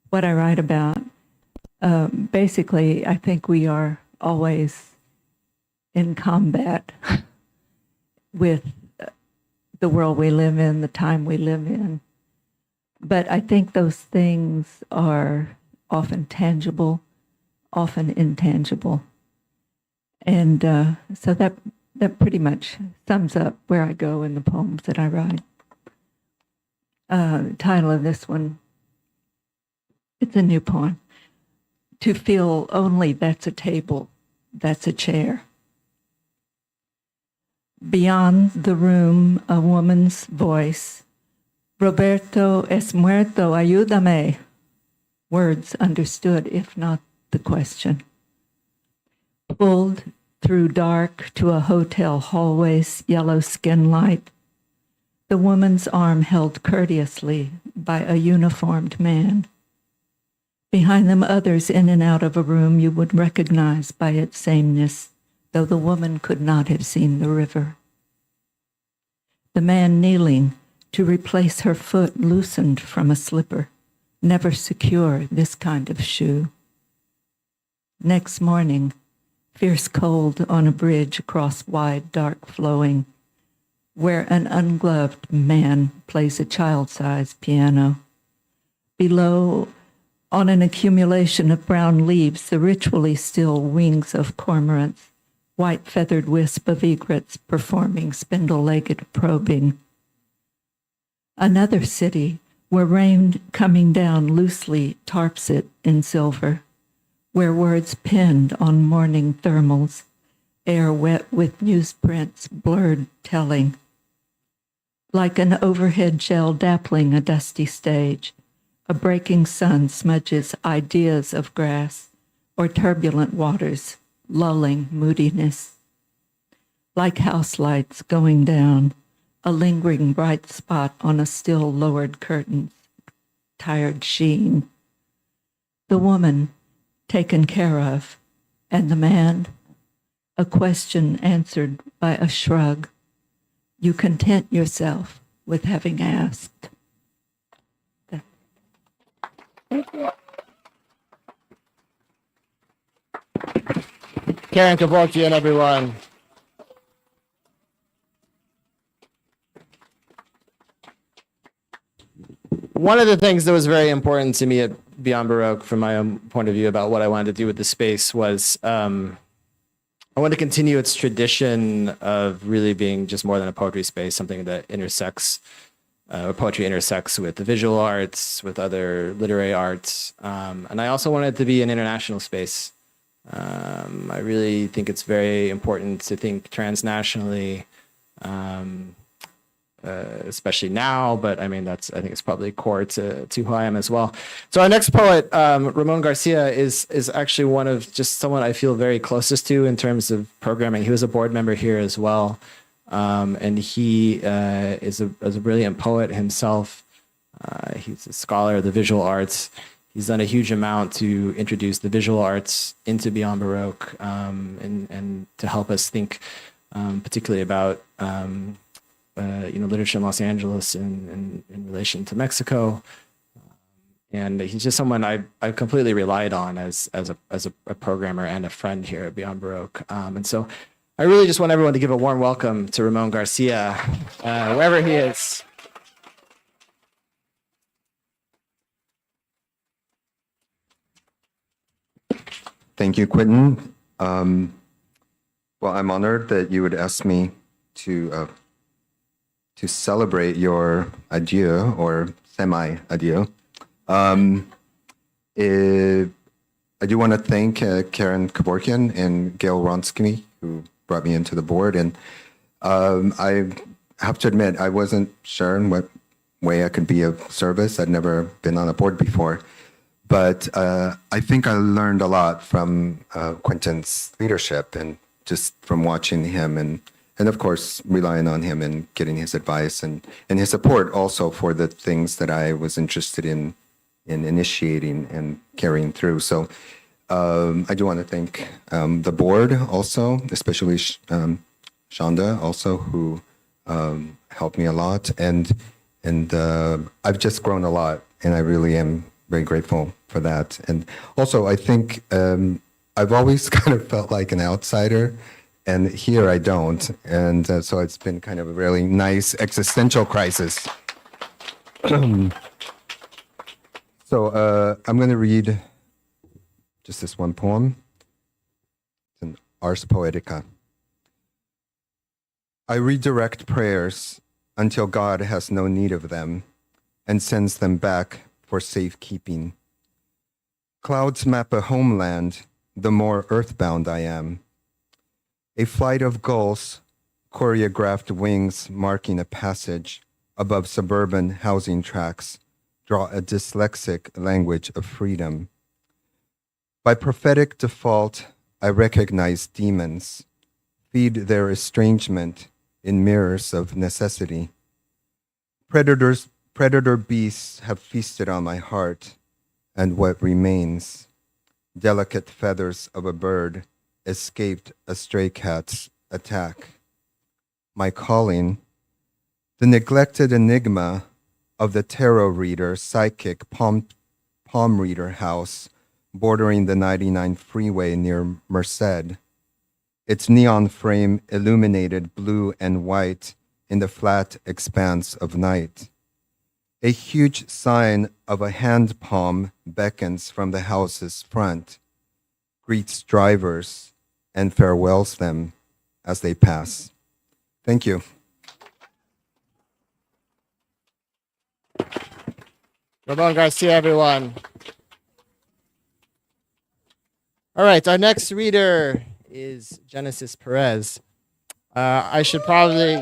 what I write about. Basically, I think we are always in combat with the world we live in, the time we live in. But I think those things are often tangible, often intangible. And so that pretty much sums up where I go in the poems that I write. The title of this one, it's a new poem. To feel only that's a table, that's a chair. Beyond the room, a woman's voice. Roberto es muerto, ayúdame. Words understood, if not the question. Pulled through dark to a hotel hallway's yellow skin light. The woman's arm held courteously by a uniformed man. Behind them, others in and out of a room you would recognize by its sameness, though the woman could not have seen the river. The man kneeling to replace her foot loosened from a slipper, never secure this kind of shoe. Next morning, fierce cold on a bridge across wide, dark flowing, where an ungloved man plays a child-sized piano. Below, on an accumulation of brown leaves, the ritually still wings of cormorants, white feathered wisp of egrets performing spindle-legged probing. Another city where rain coming down loosely tarps it in silver, where words pinned on morning thermals, air wet with newsprints blurred telling. Like an overhead gel dappling a dusty stage, a breaking sun smudges ideas of grass or turbulent waters, lulling moodiness. Like house lights going down, a lingering bright spot on a still lowered curtain's tired sheen. The woman taken care of, and the man, a question answered by a shrug. You content yourself with having asked. Karen Kevorkian, everyone. One of the things that was very important to me at Beyond Baroque, from my own point of view, about what I wanted to do with the space was I wanted to continue its tradition of really being just more than a poetry space, something that intersects, or poetry intersects with the visual arts, with other literary arts. And I also wanted it to be an international space. I really think it's very important to think transnationally especially now, but I mean, I think it's probably core to who I am as well. So our next poet, Ramón García, is actually one of just someone I feel very closest to in terms of programming. He was a board member here as well. And he is a brilliant poet himself. He's a scholar of the visual arts. He's done a huge amount to introduce the visual arts into Beyond Baroque, and to help us think particularly about literature in Los Angeles in relation to Mexico. And he's just someone I've completely relied on as a programmer and a friend here at Beyond Baroque. And so I really just want everyone to give a warm welcome to Ramón García, wherever he is. Thank you, Quentin. Well, I'm honored that you would ask me to celebrate your adieu or semi-adieu. I do want to thank Karen Kevorkian and Gail Ronsky, who brought me into the board. And I have to admit, I wasn't sure in what way I could be of service. I'd never been on a board before. But I think I learned a lot from Quentin's leadership and just from watching him and of course, relying on him and getting his advice and his support also for the things that I was interested in initiating and carrying through. So I do want to thank the board also, especially Shonda also, who helped me a lot. And I've just grown a lot, and I really am very grateful for that. And also, I think I've always kind of felt like an outsider, and here I don't. And so it's been kind of a really nice existential crisis. So I'm going to read just this one poem. It's an Ars Poetica. I redirect prayers until God has no need of them and sends them back for safekeeping. Clouds map a homeland, the more earthbound I am. A flight of gulls, choreographed wings marking a passage above suburban housing tracts, draw a dyslexic language of freedom. By prophetic default, I recognize demons, feed their estrangement in mirrors of necessity. Predator beasts have feasted on my heart, and what remains, delicate feathers of a bird, escaped a stray cat's attack. My calling, the neglected enigma of the tarot reader, psychic palm reader house bordering the 99 freeway near Merced. Its neon frame illuminated blue and white in the flat expanse of night. A huge sign of a hand palm beckons from the house's front, greets drivers, and farewells them as they pass. Thank you. Ramón García, everyone. All right, our next reader is Genesis Perez. I should probably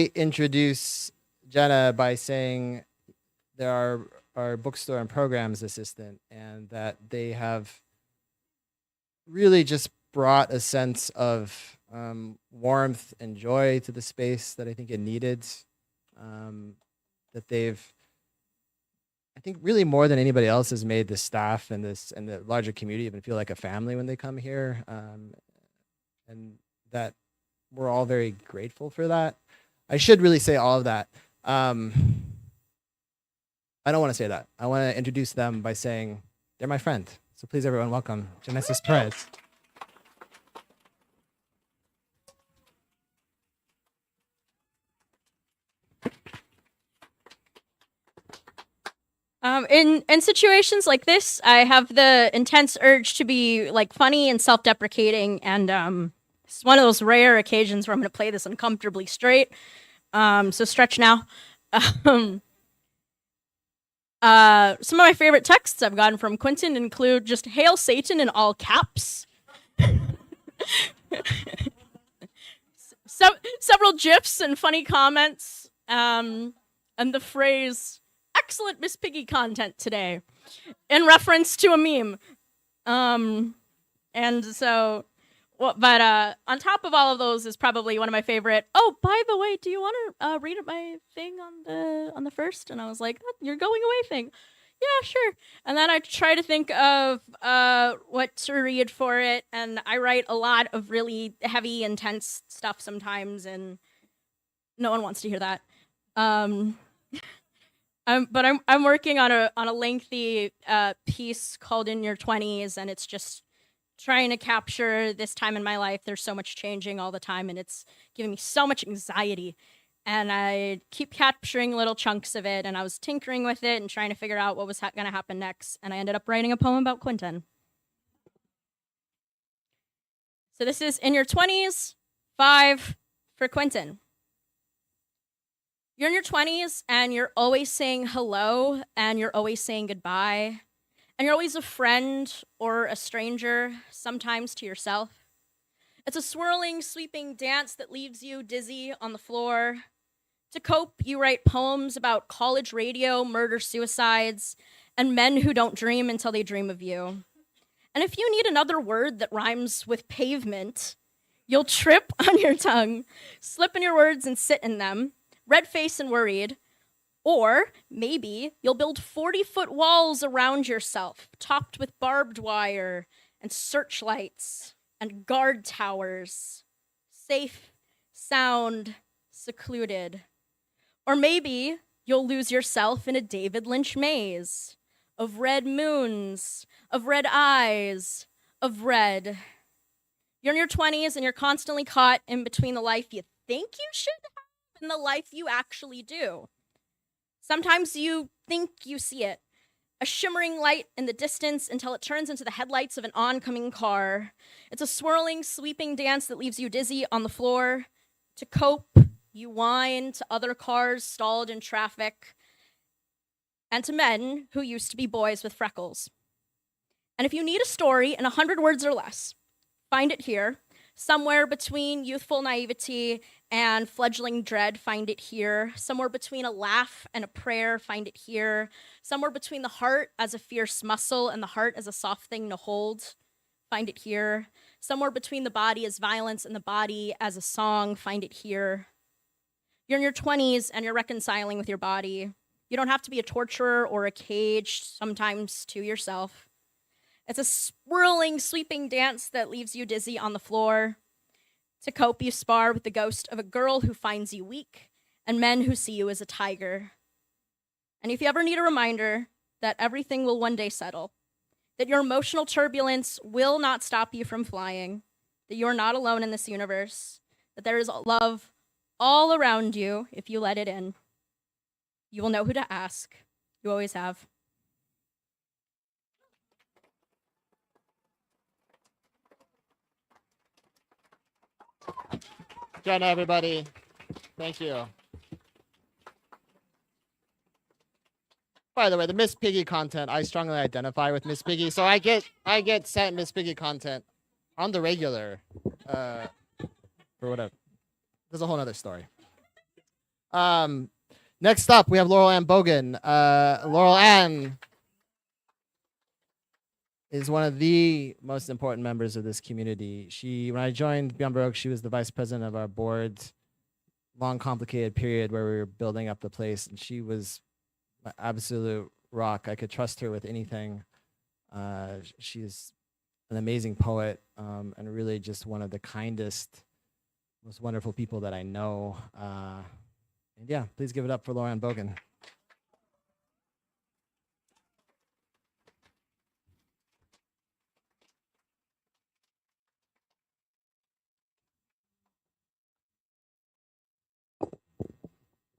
introduce Jenna by saying there are our bookstore and programs assistant, and that they have really just brought a sense of warmth and joy to the space that I think it needed. That they've, I think, really more than anybody else, has made the staff and the larger community even feel like a family when they come here, and that we're all very grateful for that. I should really say all of that. I don't want to say that. I want to introduce them by saying they're my friend. So please, everyone, welcome Genesis Perez. In situations like this, I have the intense urge to be like funny and self-deprecating, and it's one of those rare occasions where I'm going to play this uncomfortably straight. So stretch now. Some of my favorite texts I've gotten from Quentin include just "Hail Satan" in all caps. several GIFs and funny comments, and the phrase "excellent Miss Piggy content today" in reference to a meme. And so, well, but on top of all of those is probably one of my favorite. Oh, by the way, do you want to read my thing on the first? And I was like, "Your going away thing." Yeah, sure. And then I try to think of what to read for it, and I write a lot of really heavy, intense stuff sometimes, and no one wants to hear that. But I'm working on a lengthy piece called "In Your 20s," and it's just trying to capture this time in my life. There's so much changing all the time, and it's giving me so much anxiety. And I keep capturing little chunks of it, and I was tinkering with it and trying to figure out what was going to happen next. And I ended up writing a poem about Quentin. So this is "In Your 20s," 5 for Quentin. You're in your 20s, and you're always saying hello, and you're always saying goodbye, and you're always a friend or a stranger, sometimes to yourself. It's a swirling, sweeping dance that leaves you dizzy on the floor. To cope, you write poems about college radio, murder, suicides, and men who don't dream until they dream of you. And if you need another word that rhymes with pavement, you'll trip on your tongue, slip in your words and sit in them, red-faced and worried. Or maybe you'll build 40-foot walls around yourself, topped with barbed wire and searchlights and guard towers, safe, sound, secluded. Or maybe you'll lose yourself in a David Lynch maze of red moons, of red eyes, of red. You're in your 20s and you're constantly caught in between the life you think you should have and the life you actually do. Sometimes you think you see it, a shimmering light in the distance until it turns into the headlights of an oncoming car. It's a swirling, sweeping dance that leaves you dizzy on the floor. To cope, you whine to other cars stalled in traffic and to men who used to be boys with freckles. And if you need a story in 100 words or less, find it here. Somewhere between youthful naivety and fledgling dread, find it here. Somewhere between a laugh and a prayer, find it here. Somewhere between the heart as a fierce muscle and the heart as a soft thing to hold, find it here. Somewhere between the body as violence and the body as a song, find it here. You're in your 20s and you're reconciling with your body. You don't have to be a torturer or a cage, sometimes to yourself. It's a swirling, sweeping dance that leaves you dizzy on the floor. To cope, you spar with the ghost of a girl who finds you weak and men who see you as a tiger. And if you ever need a reminder that everything will one day settle, that your emotional turbulence will not stop you from flying, that you're not alone in this universe, that there is love all around you if you let it in, you will know who to ask. You always have. Jenna, everybody. Thank you. By the way, the Miss Piggy content, I strongly identify with Miss Piggy, so I get sent Miss Piggy content on the regular, or whatever. There's a whole other story. Next up, we have Laurel Ann Bogen. Laurel Ann is one of the most important members of this community. When I joined Beyond Baroque, she was the vice president of our board. Long, complicated period where we were building up the place, and she was an absolute rock. I could trust her with anything. She's an amazing poet, and really just one of the kindest, most wonderful people that I know. And yeah, please give it up for Laurel Ann Bogen.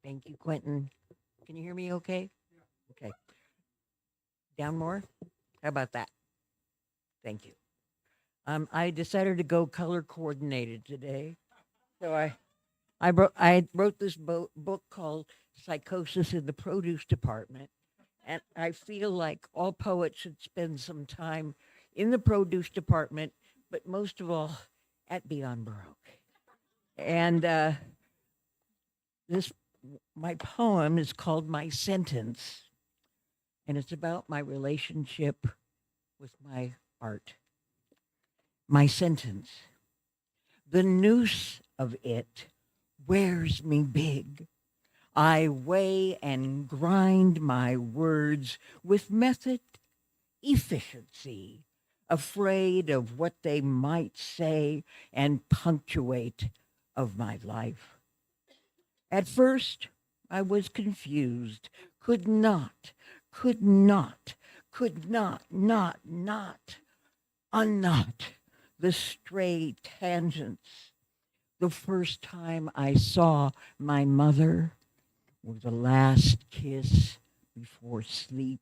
Thank you, Quentin. Can you hear me okay? Okay. Down more? How about that? Thank you. I decided to go color coordinated today. So I wrote this book called Psychosis in the Produce Department. And I feel like all poets should spend some time in the produce department, but most of all at Beyond Baroque. And This my poem is called My Sentence, and it's about my relationship with my art. My sentence. The noose of it wears me big. I weigh and grind my words with method, efficiency, afraid of what they might say and punctuate of my life. At first, I was confused, could not, unknot the stray tangents. The first time I saw my mother, or the last kiss before sleep,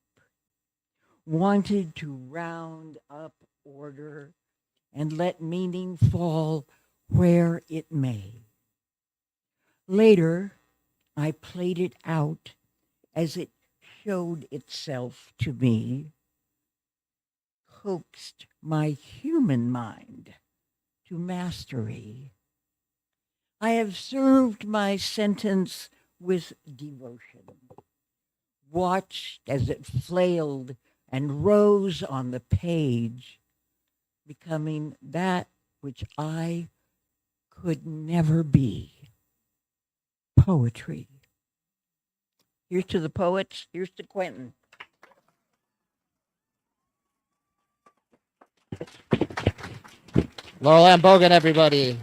wanted to round up order and let meaning fall where it may. Later, I played it out as it showed itself to me, coaxed my human mind to mastery. I have served my sentence with devotion, watched as it flailed and rose on the page, becoming that which I could never be. Poetry. Here's to the poets. Here's to Quentin. Laurel Ann Bogen, everybody.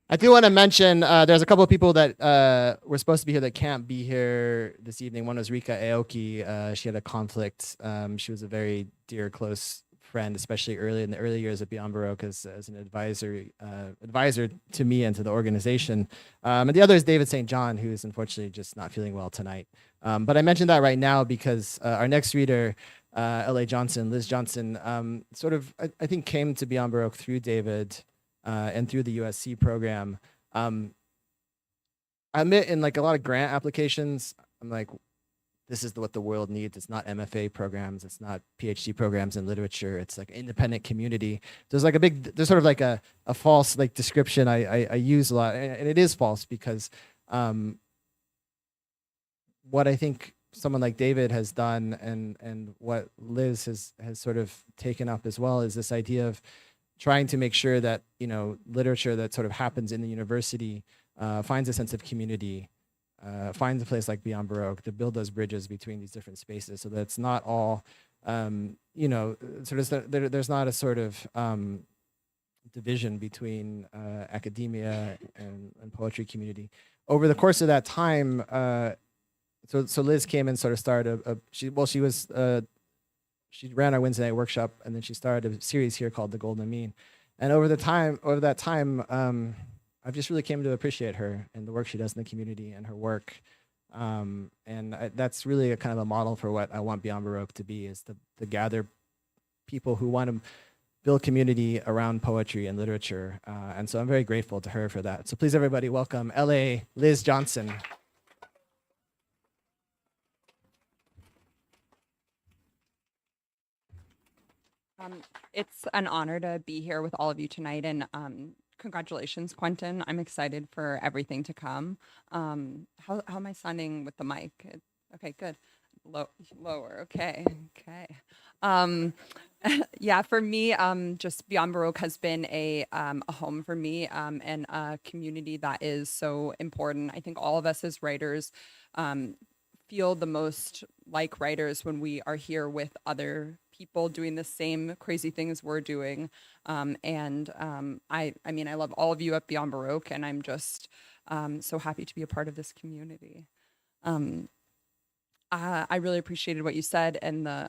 I do want to mention there's a couple of people that were supposed to be here that can't be here this evening. One was Ryka Aoki. She had a conflict. She was a very dear, close friend, especially early in the early years of Beyond Baroque as an advisor to me and to the organization. And the other is David St. John, who is unfortunately just not feeling well tonight. But I mentioned that right now because our next reader, Liz Johnson, I think came to Beyond Baroque through David and through the USC program. I admit in like a lot of grant applications, I'm like, this is what the world needs. It's not MFA programs. It's not PhD programs in literature. It's like independent community. There's sort of like a false like description I use a lot, and it is false because what I think someone like David has done and what Liz has sort of taken up as well is this idea of trying to make sure that, you know, literature that sort of happens in the university finds a sense of community, finds a place like Beyond Baroque to build those bridges between these different spaces so that it's not all, you know, there's not a sort of division between academia and poetry community. Over the course of that time, so Liz came and sort of started she ran our Wednesday night workshop, and then she started a series here called The Golden Mean. And over that time, I've just really came to appreciate her and the work she does in the community and her work. That's really a kind of a model for what I want Beyond Baroque to be, is to gather people who want to build community around poetry and literature. And so I'm very grateful to her for that. So please, everybody, welcome L.A. Liz Johnson. It's an honor to be here with all of you tonight, and congratulations, Quentin. I'm excited for everything to come. How am I sounding with the mic? Okay, good. Lower. Okay. Yeah, for me, just Beyond Baroque has been a home for me, and a community that is so important. I think all of us as writers feel the most like writers when we are here with other people doing the same crazy things we're doing. I mean, I love all of you at Beyond Baroque, and I'm just so happy to be a part of this community. I really appreciated what you said and the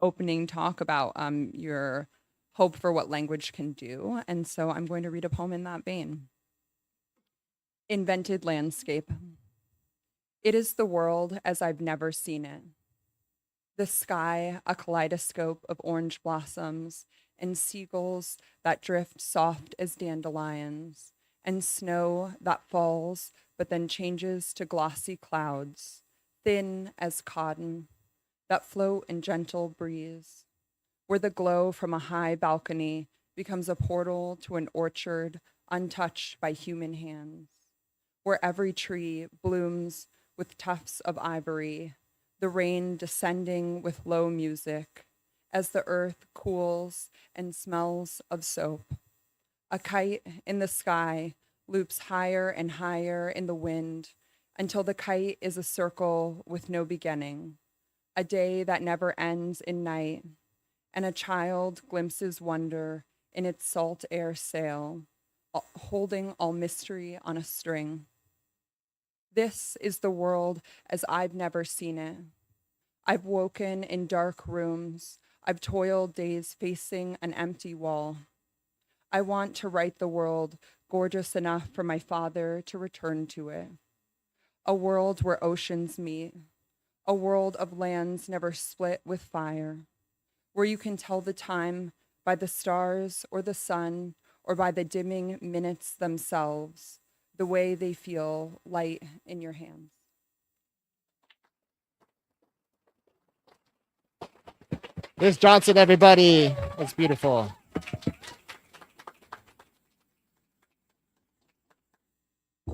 opening talk about your hope for what language can do. And so I'm going to read a poem in that vein. Invented Landscape. It is the world as I've never seen it. The sky, a kaleidoscope of orange blossoms, and seagulls that drift soft as dandelions, and snow that falls but then changes to glossy clouds, thin as cotton, that float in gentle breeze. where the glow from a high balcony becomes a portal to an orchard untouched by human hands, where every tree blooms with tufts of ivory, the rain descending with low music as the earth cools and smells of soap. A kite in the sky loops higher and higher in the wind until the kite is a circle with no beginning, a day that never ends in night, and a child glimpses wonder in its salt air sail, holding all mystery on a string. This is the world as I've never seen it. I've woken in dark rooms. I've toiled days facing an empty wall. I want to write the world gorgeous enough for my father to return to it. A world where oceans meet, a world of lands never split with fire, where you can tell the time by the stars or the sun or by the dimming minutes themselves, the way they feel light in your hands. Here's Johnson, everybody. That's beautiful.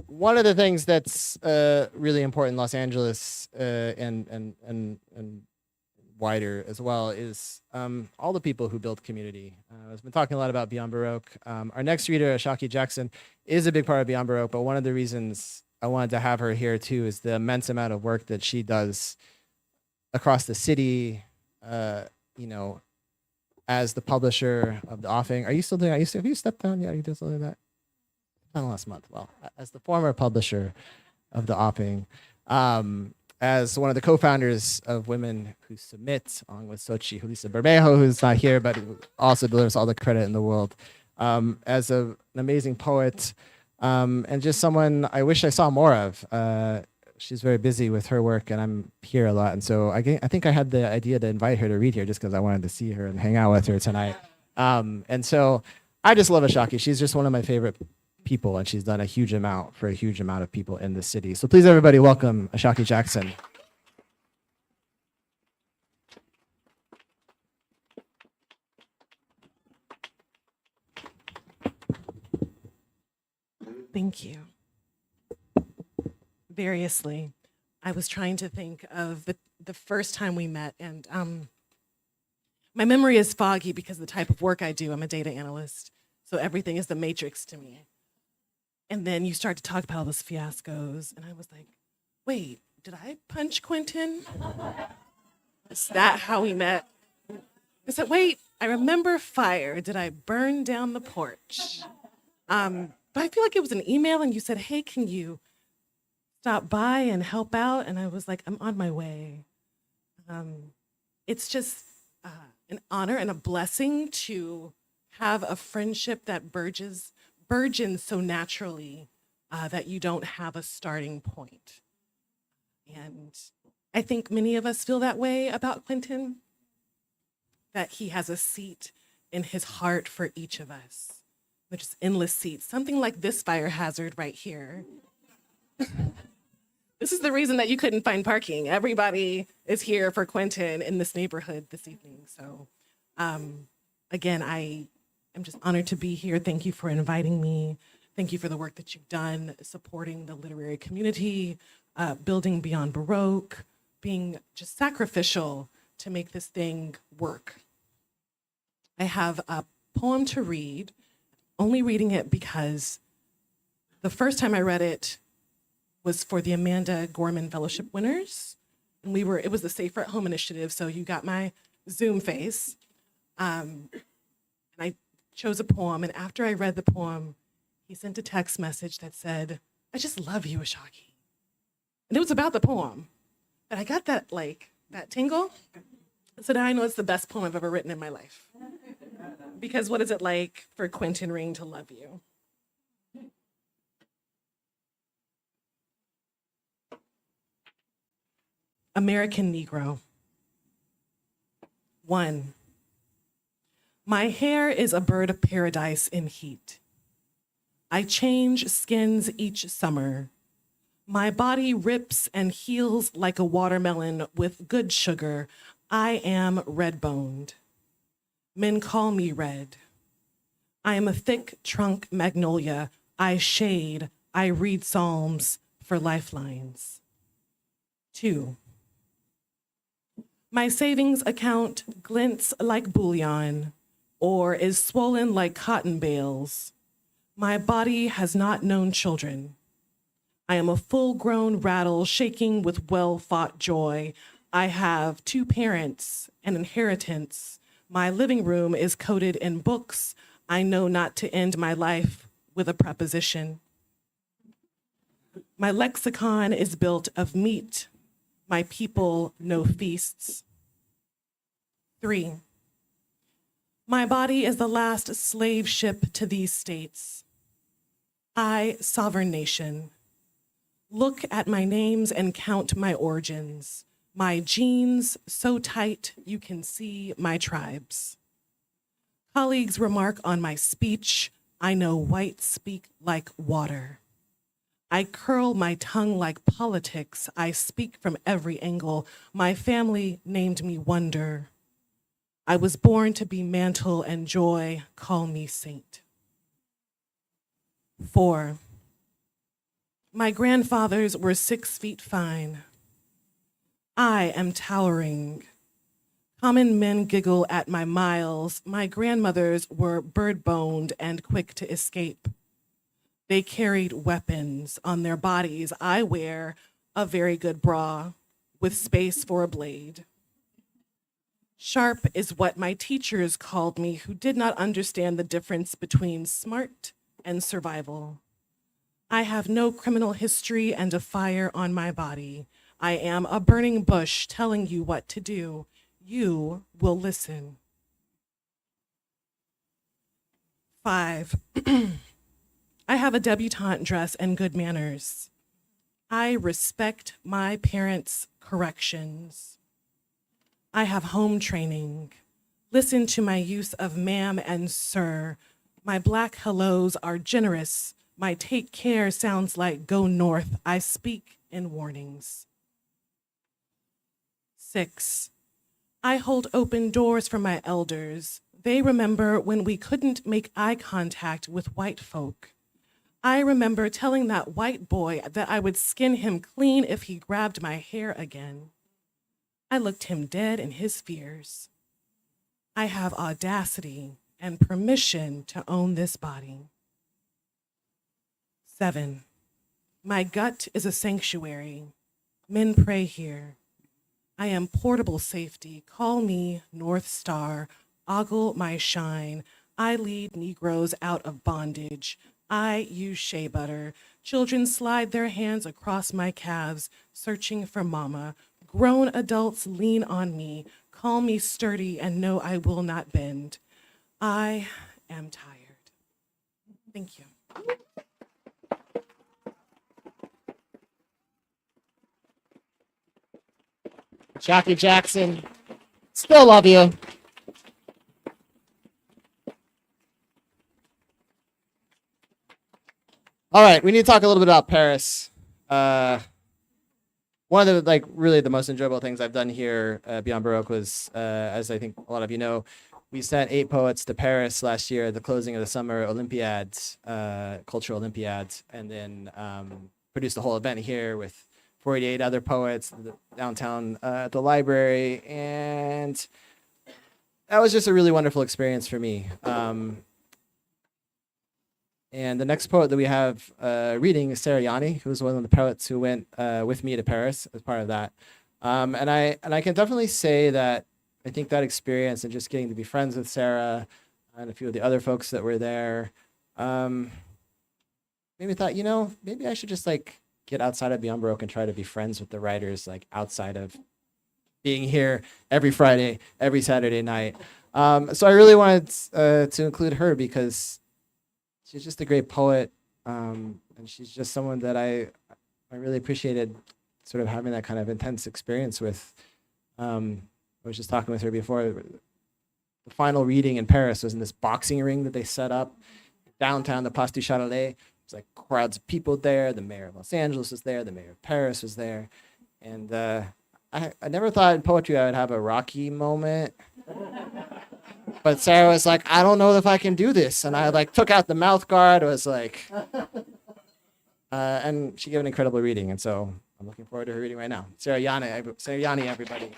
One of the things that's really important in Los Angeles and wider as well is all the people who build community. I've been talking a lot about Beyond Baroque. Our next reader, Ashaki Jackson, is a big part of Beyond Baroque, but one of the reasons I wanted to have her here too is the immense amount of work that she does across the city, as the publisher of the offing. Are you still doing? Have you stepped down yet? Are you doing something like that? Not last month. Well, as the former publisher of the offing, as one of the co-founders of Women Who Submit, along with Xochitl Julissa Bermejo, who's not here, but also delivers all the credit in the world, as an amazing poet, and just someone I wish I saw more of. She's very busy with her work, and I'm here a lot. And so I think I had the idea to invite her to read here just because I wanted to see her and hang out with her tonight. And so I just love Ashaki. She's just one of my favorite people, and she's done a huge amount for a huge amount of people in the city. So please, everybody, welcome Ashaki Jackson. Thank you. Variously, I was trying to think of the first time we met, and my memory is foggy because of the type of work I do. I'm a data analyst, so everything is the matrix to me. And then you start to talk about all those fiascos, and I was like, wait, did I punch Quentin? Is that how we met? I said, wait, I remember fire. Did I burn down the porch? But I feel like it was an email, and you said, hey, can you stop by and help out? And I was like, I'm on my way. It's just an honor and a blessing to have a friendship that burgeons so naturally that you don't have a starting point. And I think many of us feel that way about Quentin, that he has a seat in his heart for each of us. Which is endless seats, something like this fire hazard right here. This is the reason that you couldn't find parking. Everybody is here for Quentin in this neighborhood this evening. So again, I am just honored to be here. Thank you for inviting me. Thank you for the work that you've done, supporting the literary community, building Beyond Baroque, being just sacrificial to make this thing work. I have a poem to read, only reading it because the first time I read it was for the Amanda Gorman Fellowship winners. And it was the Safer at Home initiative, so you got my Zoom face. And I chose a poem, and after I read the poem, he sent a text message that said, I just love you, Ashaki. And it was about the poem. And I got that tingle. So now I know it's the best poem I've ever written in my life. Because what is it like for Quentin Ring to love you? American Negro. 1. My hair is a bird of paradise in heat. I change skins each summer. My body rips and heals like a watermelon with good sugar. I am red-boned. Men call me red. I am a thick trunk magnolia. I shade, I read psalms for lifelines. 2. My savings account glints like bullion or is swollen like cotton bales. My body has not known children. I am a full-grown rattle shaking with well-fought joy. I have 2 parents, an inheritance. My living room is coated in books. I know not to end my life with a preposition. My lexicon is built of meat. My people know feasts. 3. My body is the last slave ship to these states. I, sovereign nation, look at my names and count my origins. My genes so tight you can see my tribes. Colleagues remark on my speech. I know white speak like water. I curl my tongue like politics. I speak from every angle. My family named me Wonder. I was born to be mantle and joy. Call me saint. 4. My grandfathers were 6 feet fine. I am towering. Common men giggle at my miles. My grandmothers were bird-boned and quick to escape. They carried weapons on their bodies. I wear a very good bra with space for a blade. Sharp is what my teachers called me, who did not understand the difference between smart and survival. I have no criminal history and a fire on my body. I am a burning bush telling you what to do. You will listen. 5. I have a debutante dress and good manners. I respect my parents' corrections. I have home training. Listen to my use of ma'am and sir. My black hellos are generous. My take care sounds like go north. I speak in warnings. 6. I hold open doors for my elders. They remember when we couldn't make eye contact with white folk. I remember telling that white boy that I would skin him clean if he grabbed my hair again. I looked him dead in his fears. I have audacity and permission to own this body. 7. My gut is a sanctuary. Men pray here. I am portable safety. Call me North Star. Ogle my shine. I lead Negroes out of bondage. I use shea butter. Children slide their hands across my calves, searching for mama. Grown adults lean on me, call me sturdy, and know I will not bend. I am tired. Thank you. Ashaki Jackson, still love you. All right, we need to talk a little bit about Perez. One of the really the most enjoyable things I've done here at Beyond Baroque was, as I think a lot of you know, we sent 8 poets to Paris last year at the closing of the summer Olympiads, cultural Olympiads, and then produced a whole event here with 48 other poets downtown at the library, and that was just a really wonderful experience for me. And the next poet that we have reading is Sarah Yanni, who was one of the poets who went with me to Paris as part of that. And I can definitely say that I think that experience and just getting to be friends with Sarah and a few of the other folks that were there, maybe thought, maybe I should just get outside of Beyond Baroque and try to be friends with the writers outside of being here every Friday, every Saturday night. So I really wanted to include her because she's just a great poet, and she's just someone that I really appreciated sort of having that kind of intense experience with. I was just talking with her before. The final reading in Paris was in this boxing ring that they set up downtown, the Place du Châtelet. There's crowds of people there. The mayor of Los Angeles was there. The mayor of Paris was there. And I never thought in poetry I would have a Rocky moment. But Sarah was like, I don't know if I can do this. And I like took out the mouth guard. It was like, and she gave an incredible reading. And so I'm looking forward to her reading right now. Yanni, everybody.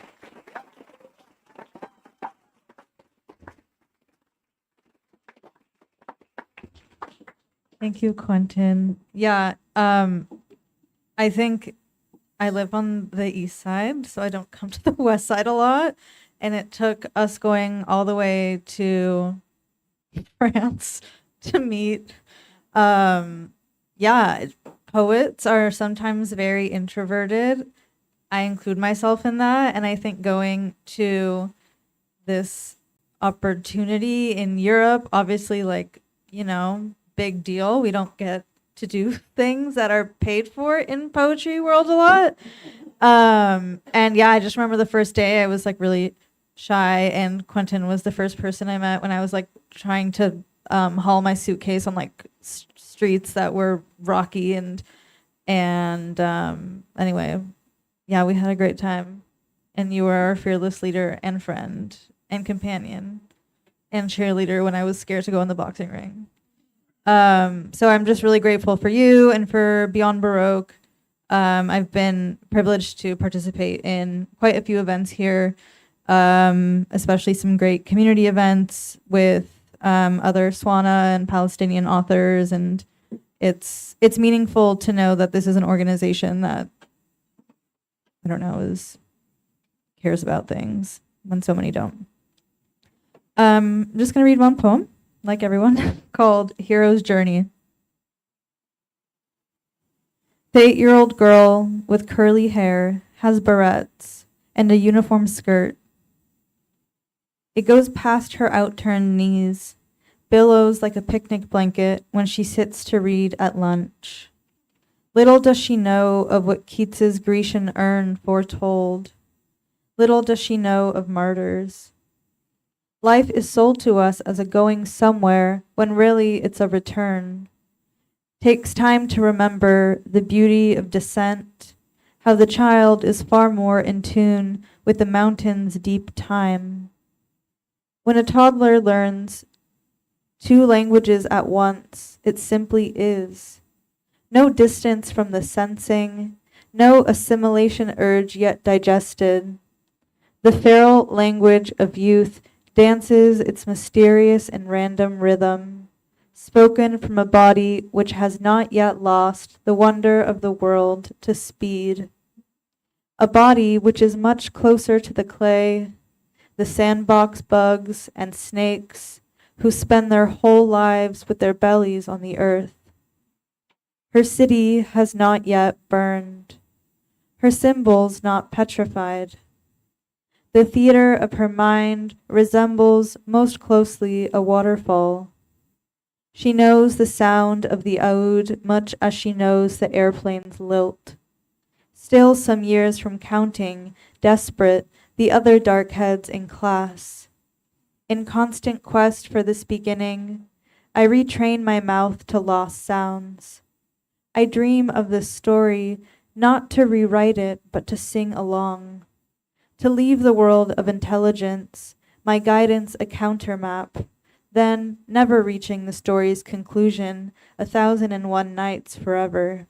Thank you, Quentin. Yeah, I think I live on the east side, so I don't come to the west side a lot. And it took us going all the way to France to meet. Yeah, poets are sometimes very introverted. I include myself in that. And I think going to this opportunity in Europe, obviously, like, you know, big deal. We don't get to do things that are paid for in poetry world a lot. And yeah, I just remember the first day I was like really shy, and Quentin was the first person I met when I was like trying to haul my suitcase on like streets that were rocky and anyway, yeah, we had a great time, and you were our fearless leader and friend and companion and cheerleader when I was scared to go in the boxing ring. So I'm just really grateful for you and for Beyond Baroque. I've been privileged to participate in quite a few events here, especially some great community events with other Swana and Palestinian authors, and it's meaningful to know that this is an organization that, I don't know, cares about things when so many don't. I'm just gonna read one poem, like everyone, called Hero's Journey. The 8-year-old girl with curly hair has barrettes and a uniform skirt. It goes past her outturned knees, billows like a picnic blanket when she sits to read at lunch. Little does she know of what Keats's Grecian urn foretold. Little does she know of martyrs. Life is sold to us as a going somewhere when really it's a return. Takes time to remember the beauty of descent, how the child is far more in tune with the mountain's deep time. When a toddler learns 2 languages at once, it simply is. No distance from the sensing, no assimilation urge yet digested. The feral language of youth dances its mysterious and random rhythm, spoken from a body which has not yet lost the wonder of the world to speed. A body which is much closer to the clay, the sandbox bugs and snakes who spend their whole lives with their bellies on the earth. Her city has not yet burned, her symbols not petrified. The theater of her mind resembles most closely a waterfall. She knows the sound of the oud much as she knows the airplane's lilt. Still some years from counting, desperate, the other dark heads in class. In constant quest for this beginning, I retrain my mouth to lost sounds. I dream of this story, not to rewrite it, but to sing along. To leave the world of intelligence, my guidance a countermap, then never reaching the story's conclusion, 1,001 nights forever.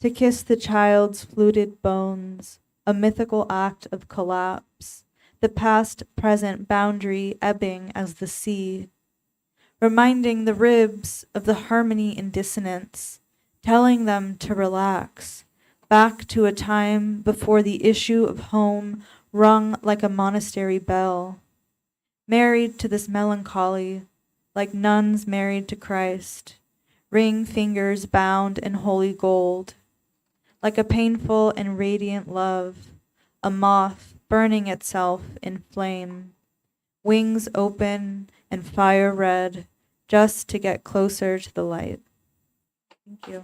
To kiss the child's fluted bones, a mythical act of collapse, the past-present boundary ebbing as the sea, reminding the ribs of the harmony in dissonance, telling them to relax, back to a time before the issue of home rung like a monastery bell. Married to this melancholy, like nuns married to Christ, ring fingers bound in holy gold. Like a painful and radiant love, a moth burning itself in flame, wings open and fire red, just to get closer to the light. Thank you.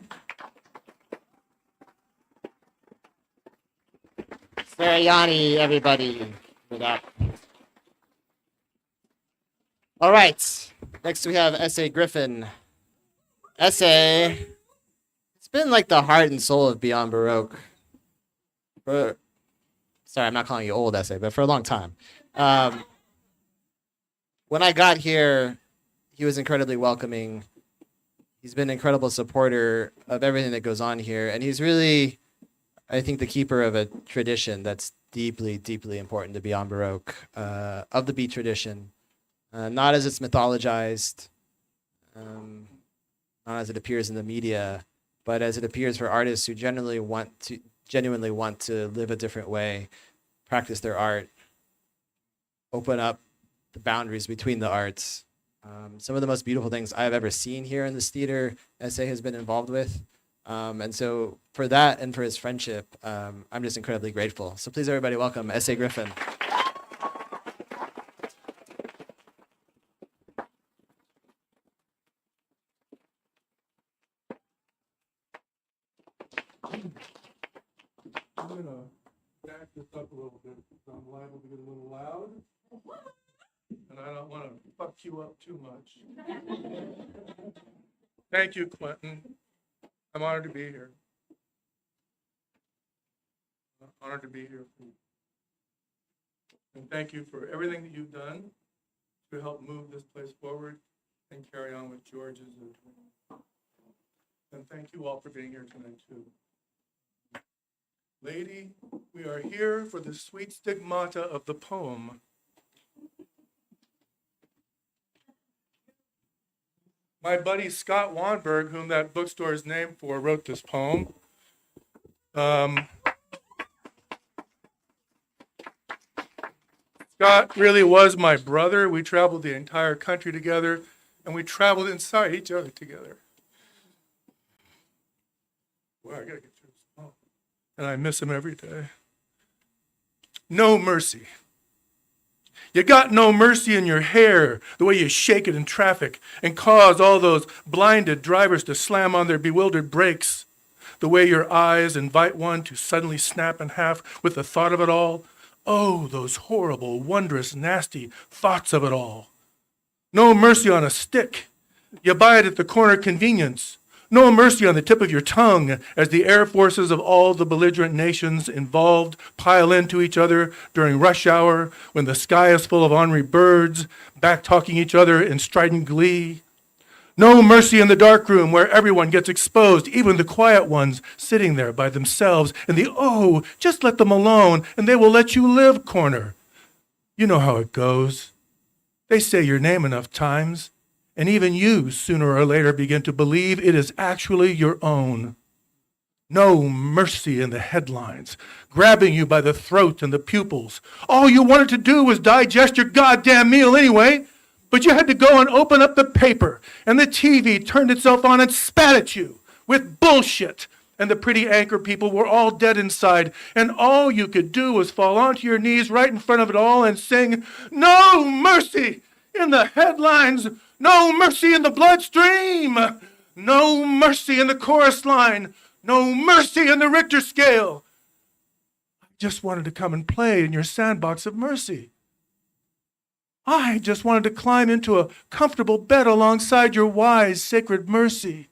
Yanni, everybody. Give it up. All right. Next we have S.A. Griffin. S.A. It's been like the heart and soul of Beyond Baroque. Sorry, I'm not calling you old, S.A., but for a long time. when I got here, he was incredibly welcoming. He's been an incredible supporter of everything that goes on here. And he's really, I think, the keeper of a tradition that's deeply, deeply important to Beyond Baroque, of the beat tradition. Not as it's mythologized, not as it appears in the media, but as it appears for artists who genuinely want to live a different way, practice their art, open up the boundaries between the arts. Some of the most beautiful things I've ever seen here in this theater, SA has been involved with. And so for that and for his friendship, I'm just incredibly grateful. So please, everybody, welcome SA Griffin. I'm going to back this up a little bit because I'm liable to get a little loud. And I don't want to fuck you up too much. Thank you, Quentin. I'm honored to be here. Honored to be here. And thank you for everything that you've done to help move this place forward and carry on with George's. And thank you all for being here tonight, too. Lady, we are here for the sweet stigmata of the poem. My buddy Scott Wanberg, whom that bookstore is named for, wrote this poem. Scott really was my brother. We traveled the entire country together, and we traveled inside each other together. Well, I gotta get through this poem. And I miss him every day. No mercy. You got no mercy in your hair, the way you shake it in traffic and cause all those blinded drivers to slam on their bewildered brakes, the way your eyes invite one to suddenly snap in half with the thought of it all. Oh, those horrible, wondrous, nasty thoughts of it all. No mercy on a stick. You buy it at the corner convenience. No mercy on the tip of your tongue as the air forces of all the belligerent nations involved pile into each other during rush hour when the sky is full of ornery birds, back-talking each other in strident glee. No mercy in the dark room where everyone gets exposed, even the quiet ones sitting there by themselves in the, oh, just let them alone and they will let you live corner. You know how it goes. They say your name enough times, and even you, sooner or later, begin to believe it is actually your own. No mercy in the headlines, grabbing you by the throat and the pupils. All you wanted to do was digest your goddamn meal anyway, but you had to go and open up the paper, and the TV turned itself on and spat at you with bullshit. And the pretty anchor people were all dead inside, and all you could do was fall onto your knees right in front of it all and sing, "No mercy in the headlines, no mercy in the bloodstream, no mercy in the chorus line, no mercy in the Richter scale. I just wanted to come and play in your sandbox of mercy. I just wanted to climb into a comfortable bed alongside your wise, sacred mercy.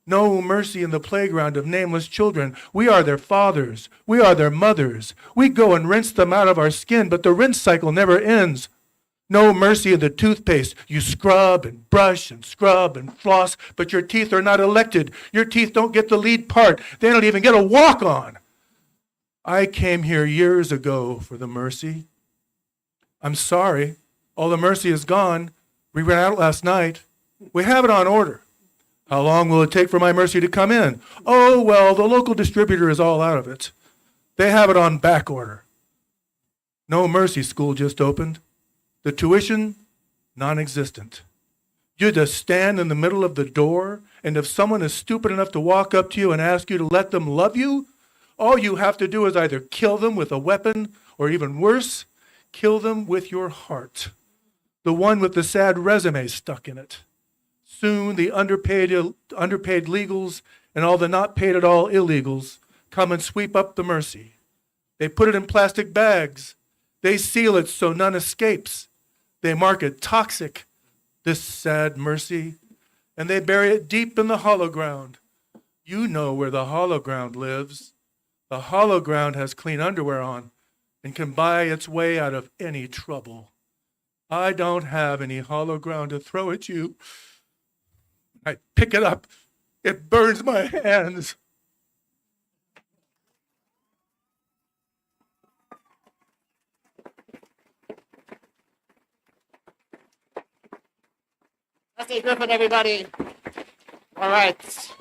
No mercy in the playground of nameless children. We are their fathers. We are their mothers. We go and rinse them out of our skin, but the rinse cycle never ends. No mercy in the toothpaste. You scrub and brush and scrub and floss, but your teeth are not elected. Your teeth don't get the lead part. They don't even get a walk on. I came here years ago for the mercy. I'm sorry. All the mercy is gone. We ran out last night. We have it on order. How long will it take for my mercy to come in? Oh, well, the local distributor is all out of it. They have it on back order. No mercy school just opened. The tuition, non-existent. You just stand in the middle of the door, and if someone is stupid enough to walk up to you and ask you to let them love you, all you have to do is either kill them with a weapon, or even worse, kill them with your heart. The one with the sad resume stuck in it. Soon the underpaid legals and all the not paid at all illegals come and sweep up the mercy. They put it in plastic bags. They seal it so none escapes. They mark it toxic, this sad mercy, and they bury it deep in the hollow ground. You know where the hollow ground lives. The hollow ground has clean underwear on and can buy its way out of any trouble. I don't have any hollow ground to throw at you. I pick it up. It burns my hands. That's it, Griffin, everybody. All right.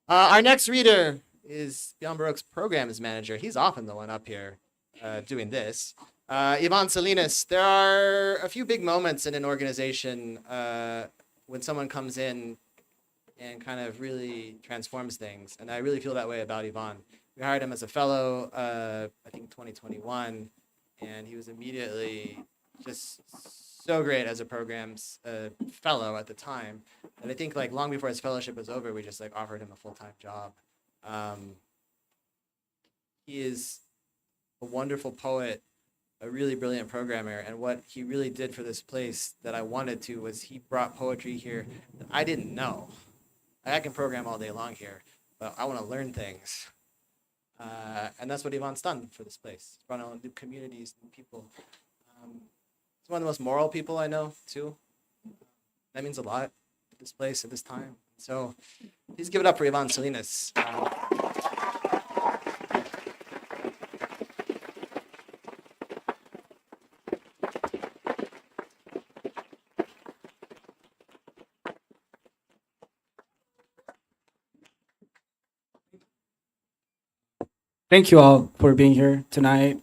Our next reader is Beyond Baroque's programs manager. He's often the one up here doing this. Iván Salinas. There are a few big moments in an organization when someone comes in and kind of really transforms things. And I really feel that way about Iván. We hired him as a fellow, I think 2021, and he was immediately just so great as a programs fellow at the time. And I think like long before his fellowship was over, we just like offered him a full-time job. He is a wonderful poet, a really brilliant programmer, and what he really did for this place that I wanted to was he brought poetry here that I didn't know. I can program all day long here, but I want to learn things. And that's what Iván's done for this place. He's brought on new communities, new people. He's one of the most moral people I know, too. That means a lot at this place at this time. So please give it up for Iván Salinas. Thank you all for being here tonight.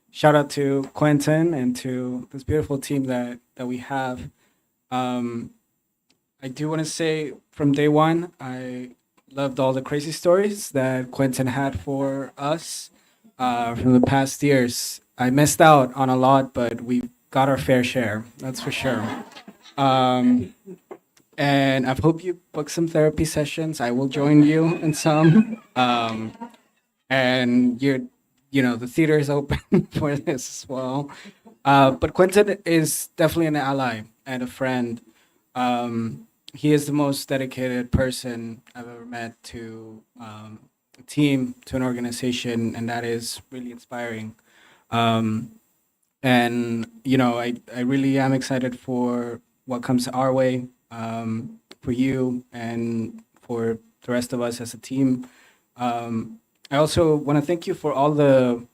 Shout out to Quentin and to this beautiful team that we have. I do want to say from day one, I loved all the crazy stories that Quentin had for us from the past years. I missed out on a lot, but we got our fair share, that's for sure. And I hope you book some therapy sessions. I will join you in some. And the theater is open for this as well. But Quentin is definitely an ally and a friend. He is the most dedicated person I've ever met to a team, to an organization, and that is really inspiring. And I really am excited for what comes our way, for you and for the rest of us as a team. I also want to thank you for all the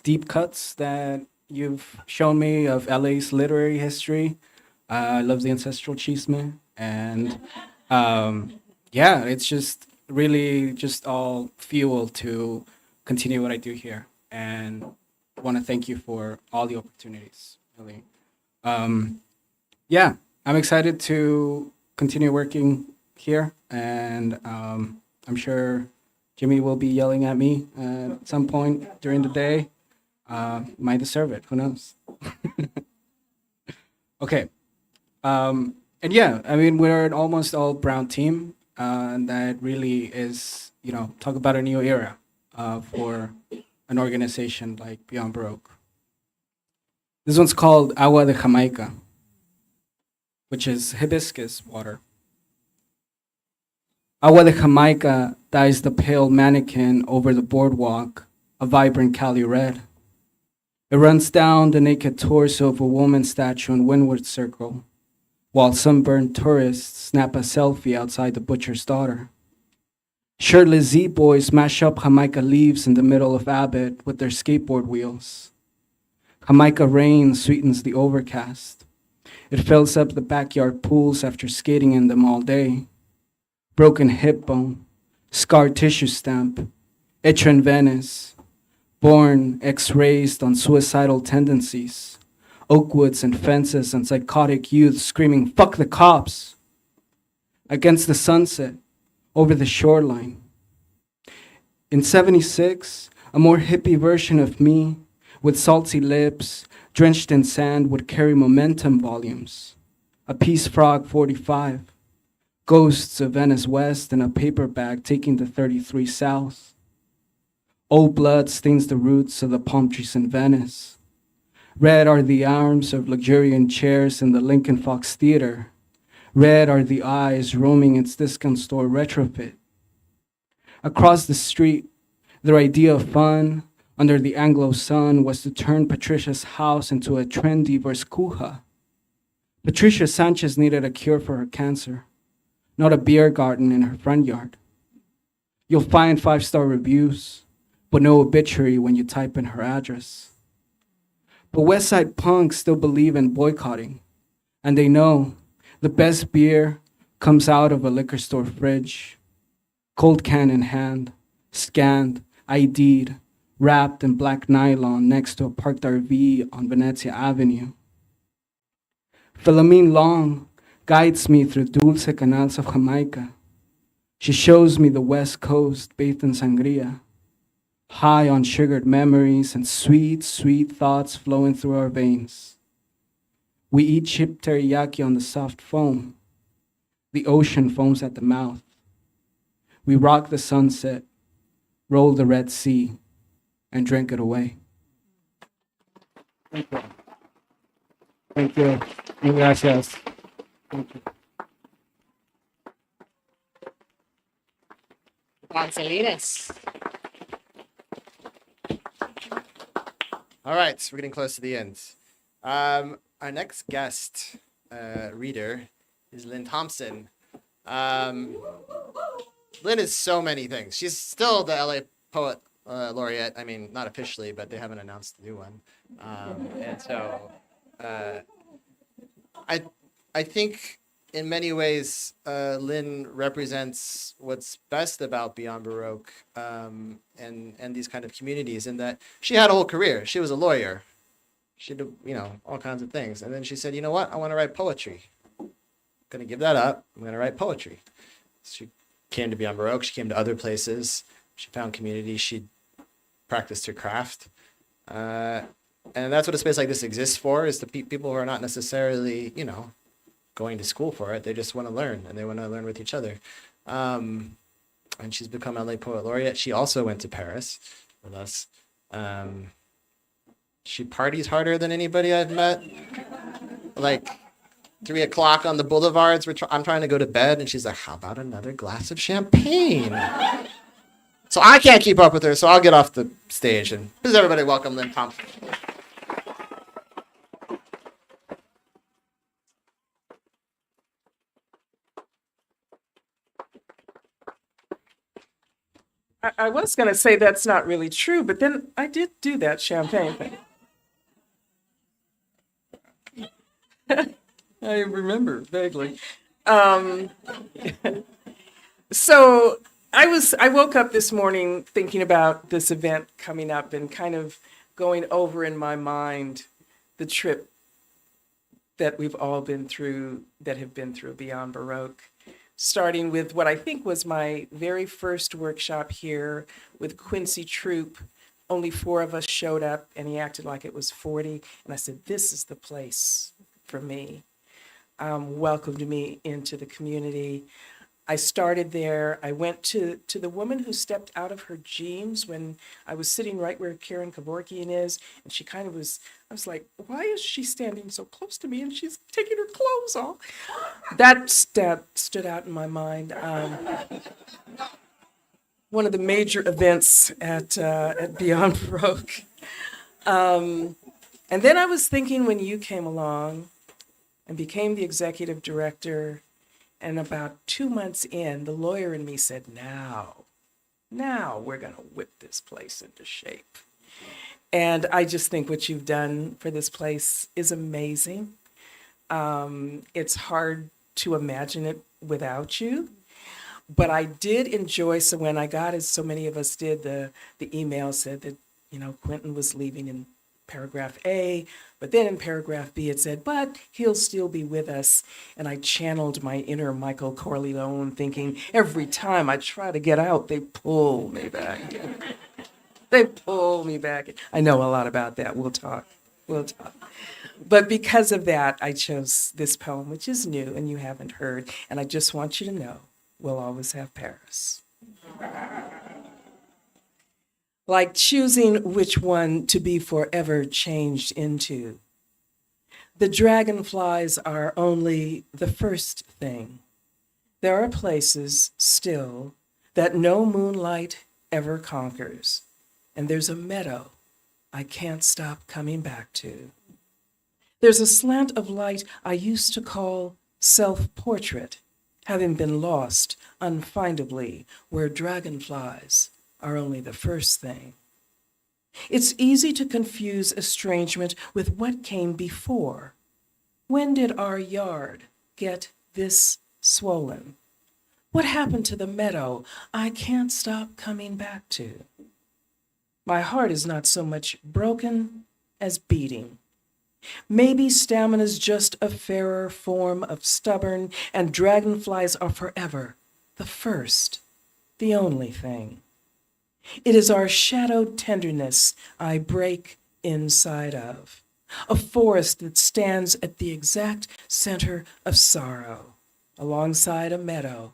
deep cuts that you've shown me of LA's literary history. I love the ancestral chisme, and it's just really just all fuel to continue what I do here. And I want to thank you for all the opportunities. Really, I'm excited to continue working here, and I'm sure Jimmy will be yelling at me at some point during the day. Might deserve it. Who knows? Okay. We're an almost all brown team. And that really is, talk about a new era for an organization like Beyond Baroque. This one's called Agua de Jamaica, which is hibiscus water. Agua de Jamaica dyes the pale mannequin over the boardwalk, a vibrant Cali red. It runs down the naked torso of a woman's statue in Windward Circle, while sunburned tourists snap a selfie outside the butcher's daughter. Shirtless Z-boys mash up Jamaica leaves in the middle of Abbott with their skateboard wheels. Jamaica rain sweetens the overcast. It fills up the backyard pools after skating in them all day. Broken hip bone, scarred tissue stamp, itch in Venice, born X-raysed on suicidal tendencies, oakwoods and fences and psychotic youth screaming, "Fuck the cops!" Against the sunset, over the shoreline. In 76, a more hippie version of me, with salty lips, drenched in sand, would carry momentum volumes. A Peace Frog 45. Ghosts of Venice West in a paper bag taking the 33 south. Old blood stains the roots of the palm trees in Venice. Red are the arms of luxuriant chairs in the Lincoln Fox Theater. Red are the eyes roaming its discount store retrofit. Across the street, Their idea of fun under the Anglo sun was to turn Patricia's house into a trendy Verskuha. Patricia Sanchez needed a cure for her cancer, not a beer garden in her front yard. You'll find 5-star reviews, but no obituary when you type in her address. But West Side punks still believe in boycotting, and they know the best beer comes out of a liquor store fridge, cold can in hand, scanned, ID'd, wrapped in black nylon next to a parked RV on Venezia Avenue. Philomene Long guides me through dulce canals of Jamaica. She shows me the West Coast bathed in sangria, high on sugared memories and sweet, sweet thoughts flowing through our veins. We eat chip teriyaki on the soft foam. The ocean foams at the mouth. We rock the sunset, roll the Red Sea, and drink it away. Thank you. Thank you. Gracias. Thank you. Iván Salinas. All right, we're getting close to the end. Our next guest reader is Lynne Thompson. Lynne is so many things. She's still the LA Poet Laureate. I mean, not officially, but they haven't announced the new one. And so I think in many ways, Lynne represents what's best about Beyond Baroque and these kind of communities, in that she had a whole career. She was a lawyer. She did, all kinds of things. And then she said, you know what? I want to write poetry. I'm going to give that up. I'm going to write poetry. She came to Beyond Baroque. She came to other places. She found community. She practiced her craft. And that's what a space like this exists for, is the people who are not necessarily, going to school for it. They just want to learn, and they want to learn with each other. And she's become LA Poet Laureate. She also went to Paris with us. She parties harder than anybody I've met. Like 3 o'clock on the boulevards, I'm trying to go to bed, and she's like, how about another glass of champagne? So I can't keep up with her, so I'll get off the stage. And please everybody welcome Lynne Thompson. I was going to say that's not really true, but then I did do that champagne thing. I remember vaguely. So I woke up this morning thinking about this event coming up and kind of going over in my mind the trip that we've all been through, that have been through Beyond Baroque. Starting with what I think was my very first workshop here with Quincy Troop. Only 4 of us showed up, and he acted like it was 40. And I said, this is the place for me. Welcomed me into the community. I started there. I went to the woman who stepped out of her jeans when I was sitting right where Karen Kevorkian is. And she kind of I was like, why is she standing so close to me and she's taking her clothes off? That stood out in my mind. One of the major events at Beyond Baroque. And then I was thinking when you came along and became the executive director, and about 2 months in, the lawyer in me said, now we're going to whip this place into shape. And I just think what you've done for this place is amazing. It's hard to imagine it without you. But I did enjoy, so when I got, as so many of us did, the email said that, Quentin was leaving in paragraph A, but then in paragraph B it said, but he'll still be with us. And I channeled my inner Michael Corleone, thinking every time I try to get out, they pull me back. They pull me back. I know a lot about that. We'll talk. But because of that, I chose this poem, which is new and you haven't heard. And I just want you to know, we'll always have Paris. Like choosing which one to be forever changed into. The dragonflies are only the first thing. There are places still that no moonlight ever conquers, and there's a meadow I can't stop coming back to. There's a slant of light I used to call self-portrait, having been lost unfindably where dragonflies are only the first thing. It's easy to confuse estrangement with what came before. When did our yard get this swollen? What happened to the meadow I can't stop coming back to? My heart is not so much broken as beating. Maybe stamina's just a fairer form of stubborn, and dragonflies are forever the first, the only thing. It is our shadowed tenderness I break inside of, a forest that stands at the exact center of sorrow, alongside a meadow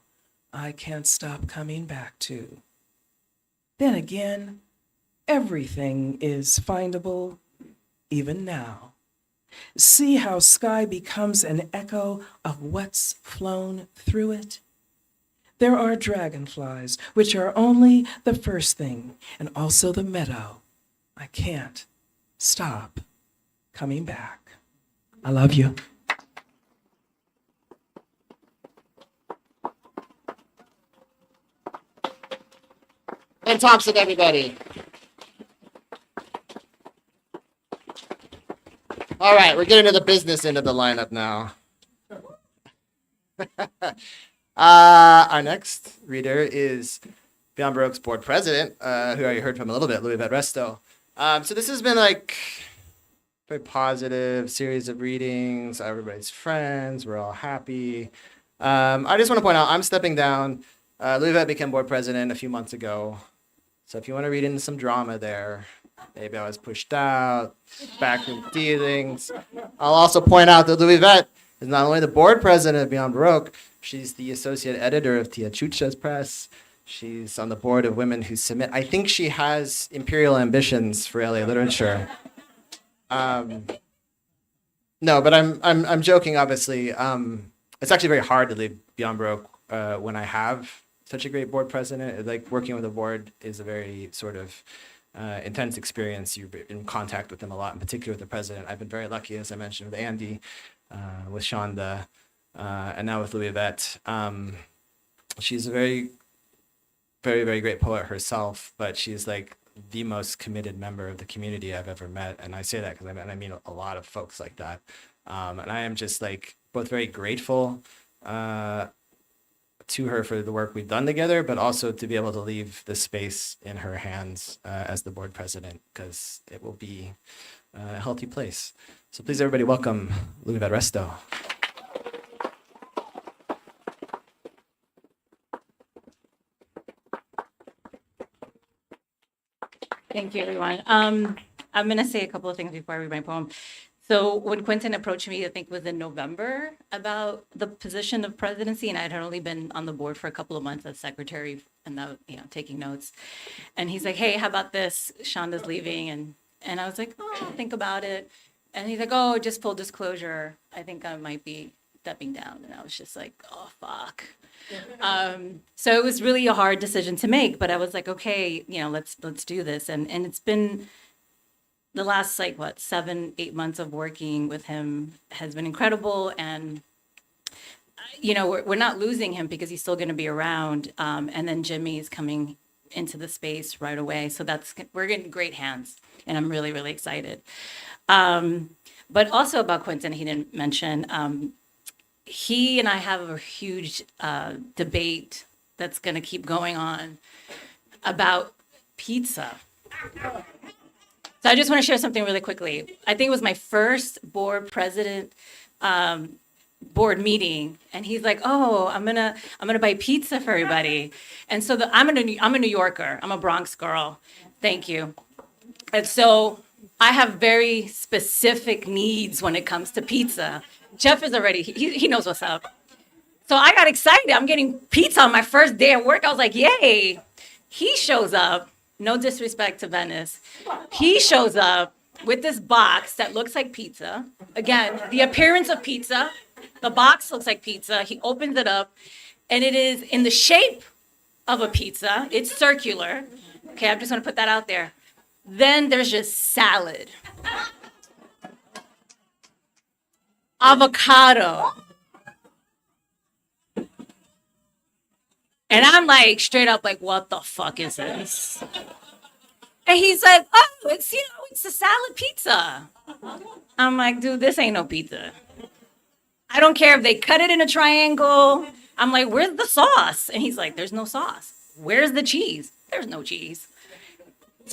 I can't stop coming back to. Then again, everything is findable, even now. See how sky becomes an echo of what's flown through it? There are dragonflies, which are only the first thing, and also the meadow. I can't stop coming back. I love you. Lynne Thompson, everybody. All right, we're getting to the business end of the lineup now. Our next reader is Beyond Baroque's board president, who I heard from a little bit, Luivette Resto. So this has been like very positive series of readings. Everybody's friends. We're all happy. I just want to point out, I'm stepping down. Luivette became board president a few months ago. So if you want to read into some drama there, maybe I was pushed out, backroom dealings. I'll also point out that Luivette is not only the board president of Beyond Baroque, she's the associate editor of Tia Chucha's press. She's on the board of Women Who Submit. I think she has imperial ambitions for LA literature. No, but I'm joking, obviously. It's actually very hard to leave Beyond Baroque when I have such a great board president. Like, working with a board is a very sort of intense experience. You're in contact with them a lot, in particular with the president. I've been very lucky, as I mentioned, with Andy, with Shonda, and now with Luivette. She's a very, very, very great poet herself, but she's like the most committed member of the community I've ever met. And I say that because I mean a lot of folks like that. And I am just like both very grateful to her for the work we've done together, but also to be able to leave the space in her hands as the board president, because it will be a healthy place. So please, everybody, welcome Luivette Resto. Thank you, everyone. I'm going to say a couple of things before I read my poem. So when Quentin approached me, I think it was in November, about the position of presidency, and I had only been on the board for a couple of months as secretary and taking notes. And he's like, "Hey, how about this? Shonda's leaving." And I was like, "Oh, I'll think about it." And he's like, "Oh, just full disclosure, I think I might be stepping down." And I was just like, "Oh, fuck." So it was really a hard decision to make, but I was like, okay, let's do this. And it's been the last 7-8 months of working with him has been incredible. And we're not losing him because he's still going to be around. And then Jimmy is coming into the space right away. So we're in great hands, and I'm really, really excited. But also about Quentin, he didn't mention, he and I have a huge debate that's going to keep going on about pizza. So I just want to share something really quickly. I think it was my first board president board meeting, and he's like, "Oh, I'm gonna buy pizza for everybody." And so I'm a New Yorker. I'm a Bronx girl. Thank you. And so I have very specific needs when it comes to pizza. Jeff is already, he knows what's up. So I got excited. I'm getting pizza on my first day at work. I was like, yay. He shows up, no disrespect to Venice. He shows up with this box that looks like pizza. Again, the appearance of pizza. The box looks like pizza. He opens it up, and it is in the shape of a pizza. It's circular. Okay, I'm just gonna put that out there. Then there's just salad. Avocado. And I'm like, straight up, like, what the fuck is this? And he's like, oh, it's a salad pizza. I'm like, dude, this ain't no pizza. I don't care if they cut it in a triangle. I'm like, where's the sauce? And he's like, there's no sauce. Where's the cheese? There's no cheese.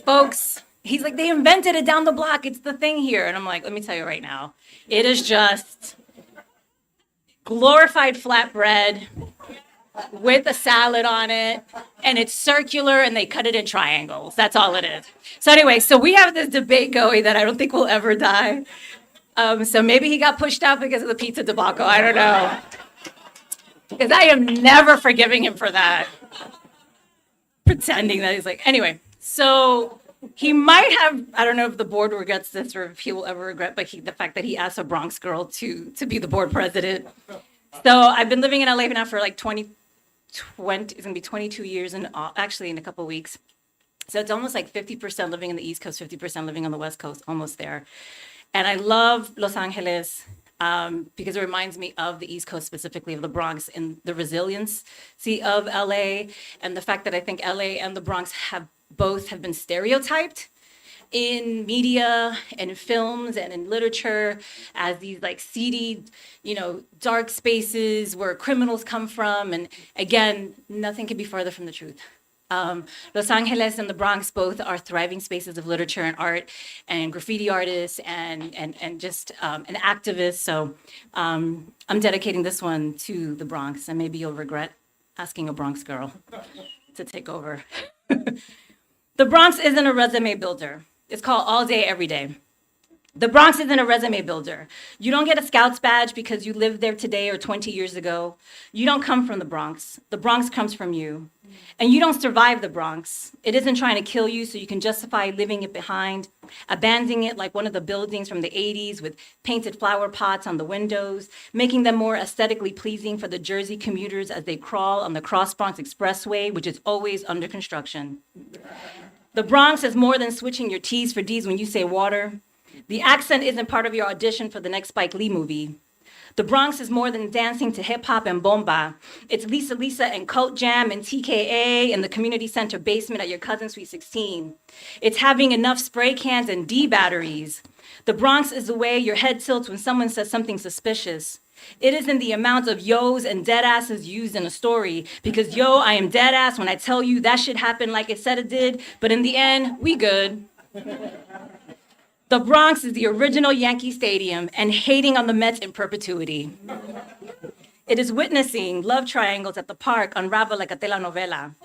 Folks, he's like, they invented it down the block. It's the thing here. And I'm like, let me tell you right now, it is just glorified flatbread with a salad on it, and it's circular, and they cut it in triangles. That's all it is. So anyway, so we have this debate going that I don't think will ever die. So maybe he got pushed out because of the pizza debacle. I don't know. Because I am never forgiving him for that. Pretending that he's like, anyway, so he might have, I don't know if the board regrets this or if he will ever regret, but the fact that he asked a Bronx girl to be the board president. So I've been living in LA now for like 20, it's gonna be 22 years, and actually in a couple of weeks. So it's almost like 50% living in the East Coast, 50% living on the West Coast, almost there. And I love Los Angeles because it reminds me of the East Coast, specifically of the Bronx, and the resiliency of LA, and the fact that I think LA and the Bronx have been stereotyped in media and in films and in literature as these like seedy, dark spaces where criminals come from. And again, nothing could be farther from the truth. Los Angeles and the Bronx both are thriving spaces of literature and art and graffiti artists and just an activist. So I'm dedicating this one to the Bronx, and maybe you'll regret asking a Bronx girl to take over. The Bronx isn't a resume builder. It's called all day, every day. The Bronx isn't a resume builder. You don't get a Scouts badge because you lived there today or 20 years ago. You don't come from the Bronx. The Bronx comes from you. And you don't survive the Bronx. It isn't trying to kill you so you can justify leaving it behind, abandoning it like one of the buildings from the 80s with painted flower pots on the windows, making them more aesthetically pleasing for the Jersey commuters as they crawl on the Cross Bronx Expressway, which is always under construction. The Bronx is more than switching your T's for D's when you say water. The accent isn't part of your audition for the next Spike Lee movie. The Bronx is more than dancing to hip hop and bomba. It's Lisa Lisa and Cult Jam and TKA in the community center basement at your cousin's Sweet 16. It's having enough spray cans and D batteries. The Bronx is the way your head tilts when someone says something suspicious. It isn't the amount of yo's and dead asses used in a story, because yo, I am dead ass when I tell you that shit happened like it said it did, but in the end, we good. The Bronx is the original Yankee Stadium and hating on the Mets in perpetuity. It is witnessing love triangles at the park unravel like a telenovela.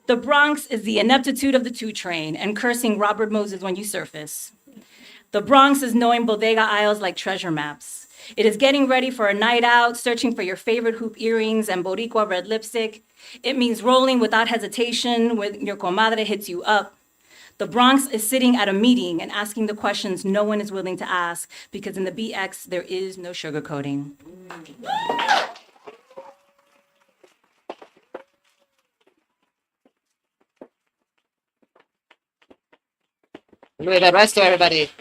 The Bronx is the ineptitude of the 2 train and cursing Robert Moses when you surface. The Bronx is knowing bodega aisles like treasure maps. It is getting ready for a night out, searching for your favorite hoop earrings and Boricua red lipstick. It means rolling without hesitation when your comadre hits you up. The Bronx is sitting at a meeting and asking the questions no one is willing to ask, because in the BX, there is no sugarcoating. Luivette Resto, everybody.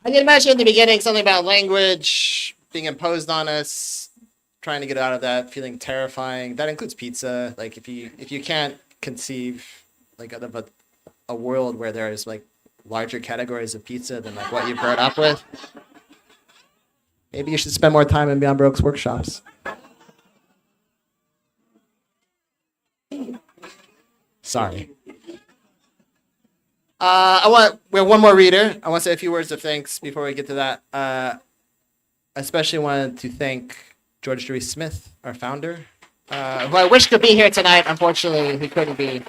I did mention in the beginning something about language being imposed on us, trying to get out of that, feeling terrifying. That includes pizza. Like if you can't conceive like of a world where there's like larger categories of pizza than like what you've grown up with, maybe you should spend more time in Beyond Baroque's workshops. Sorry. We have one more reader. I want to say a few words of thanks before we get to that. I especially wanted to thank George Dewey Smith, our founder, who I wish could be here tonight. Unfortunately, he couldn't be.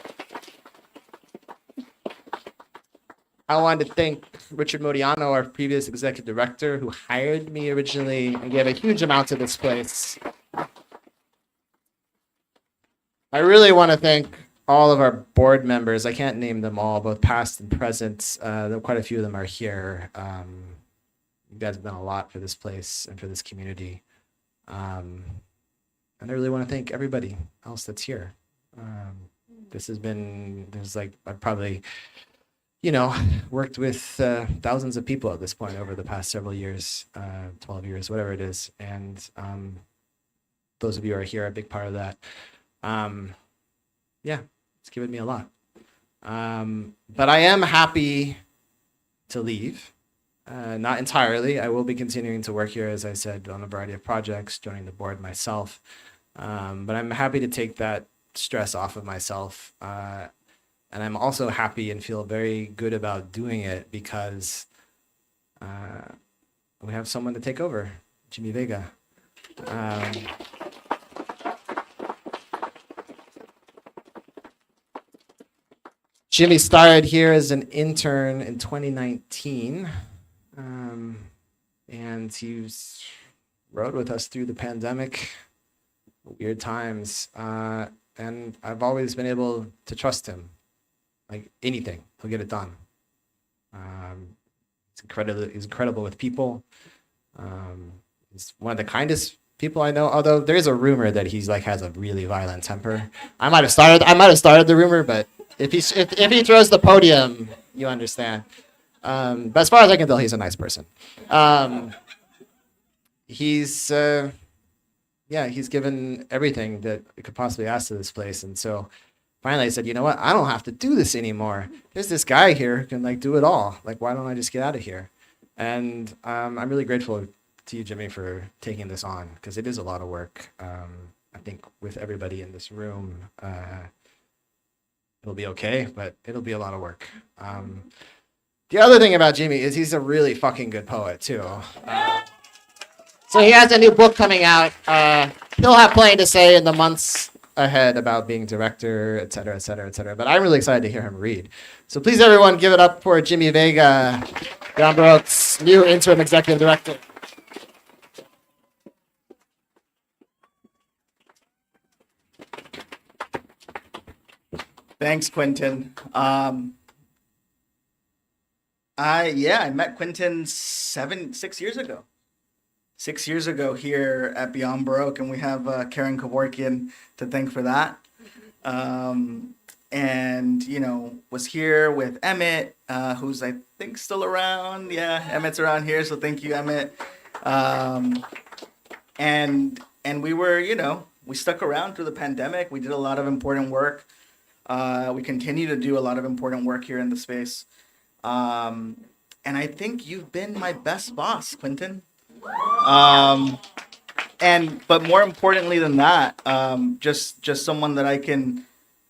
I wanted to thank Richard Modiano, our previous executive director, who hired me originally and gave a huge amount to this place. I really want to thank all of our board members. I can't name them all, both past and present. Quite a few of them are here. You guys have done a lot for this place and for this community. And I really want to thank everybody else that's here. I've probably, worked with thousands of people at this point over the past several years, 12 years, whatever it is. And those of you who are here are a big part of that. It's given me a lot. But I am happy to leave. Not entirely. I will be continuing to work here, as I said, on a variety of projects, joining the board myself. But I'm happy to take that stress off of myself. And I'm also happy and feel very good about doing it because we have someone to take over, Jimmy Vega. Jimmy started here as an intern in 2019, and he rode with us through the pandemic, weird times, and I've always been able to trust him. Like anything, he'll get it done. He's incredible with people. He's one of the kindest people I know, although there is a rumor that he's has a really violent temper. I might have started the rumor, but if he throws the podium, you understand. But as far as I can tell, he's a nice person. He's given everything that it could possibly ask to this place, and so finally I said, you know what? I don't have to do this anymore. There's this guy here who can do it all. Why don't I just get out of here? And I'm really grateful to you, Jimmy, for taking this on because it is a lot of work. I think with everybody in this room, it'll be okay, but it'll be a lot of work. The other thing about Jimmy is he's a really fucking good poet too. So he has a new book coming out. He'll have plenty to say in the months ahead about being director, et cetera, et cetera, et cetera. But I'm really excited to hear him read. So please, everyone, give it up for Jimmy Vega, Beyond Baroque's new interim executive director. Thanks, Quentin. I met Quentin 6 years ago. 6 years ago here at Beyond Baroque, and we have Karen Kevorkian to thank for that. And was here with Emmett, who's I think still around. Yeah, Emmett's around here, so thank you, Emmett. And we were, we stuck around through the pandemic. We did a lot of important work. We continue to do a lot of important work here in the space. And I think you've been my best boss, Quentin. But more importantly than that, just someone that I can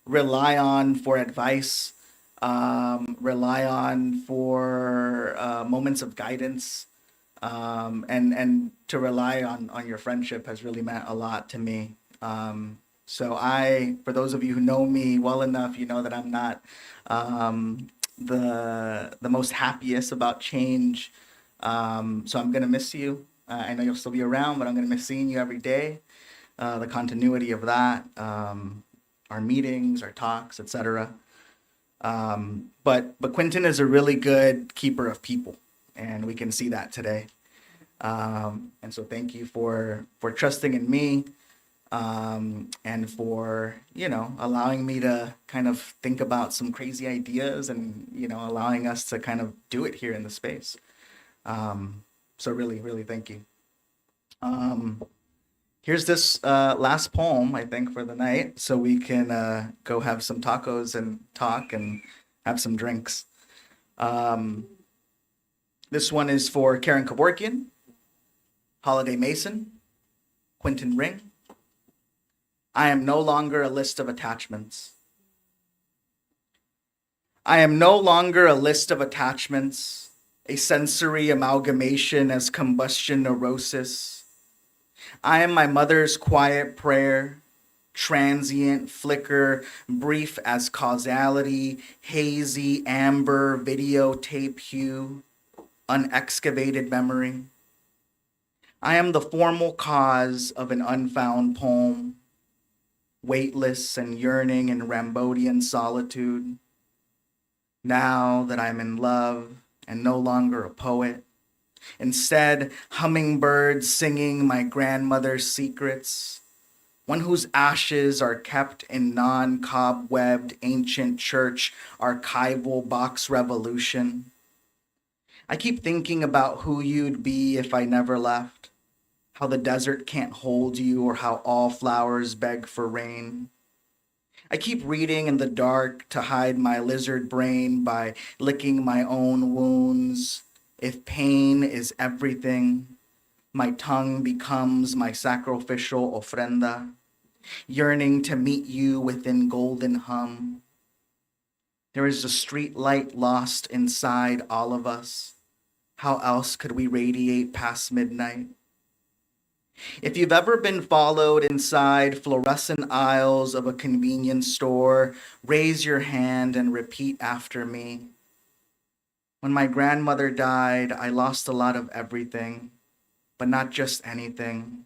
rely on for advice, rely on for moments of guidance, and to rely on your friendship has really meant a lot to me. So for those of you who know me well enough, you know that I'm not the most happiest about change. So I'm gonna miss you. I know you'll still be around, but I'm gonna miss seeing you every day. The continuity of that, our meetings, our talks, etc. But Quentin is a really good keeper of people, and we can see that today. And so thank you for trusting in me. And for, allowing me to kind of think about some crazy ideas and, allowing us to kind of do it here in the space. So really, really thank you. Here's this last poem, I think, for the night, so we can go have some tacos and talk and have some drinks. This one is for Karen Kevorkian, Holiday Mason, Quentin Ring. I am no longer a list of attachments. I am no longer a list of attachments, a sensory amalgamation as combustion neurosis. I am my mother's quiet prayer, transient flicker, brief as causality, hazy amber videotape hue, unexcavated memory. I am the formal cause of an unfound poem, weightless and yearning in Rambodian solitude. Now that I'm in love and no longer a poet, instead hummingbirds singing my grandmother's secrets, one whose ashes are kept in non-cobwebbed ancient church archival box revolution. I keep thinking about who you'd be if I never left, how the desert can't hold you or how all flowers beg for rain. I keep reading in the dark to hide my lizard brain by licking my own wounds. If pain is everything, my tongue becomes my sacrificial ofrenda, yearning to meet you within golden hum. There is a street light lost inside all of us. How else could we radiate past midnight? If you've ever been followed inside fluorescent aisles of a convenience store, raise your hand and repeat after me. When my grandmother died, I lost a lot of everything, but not just anything.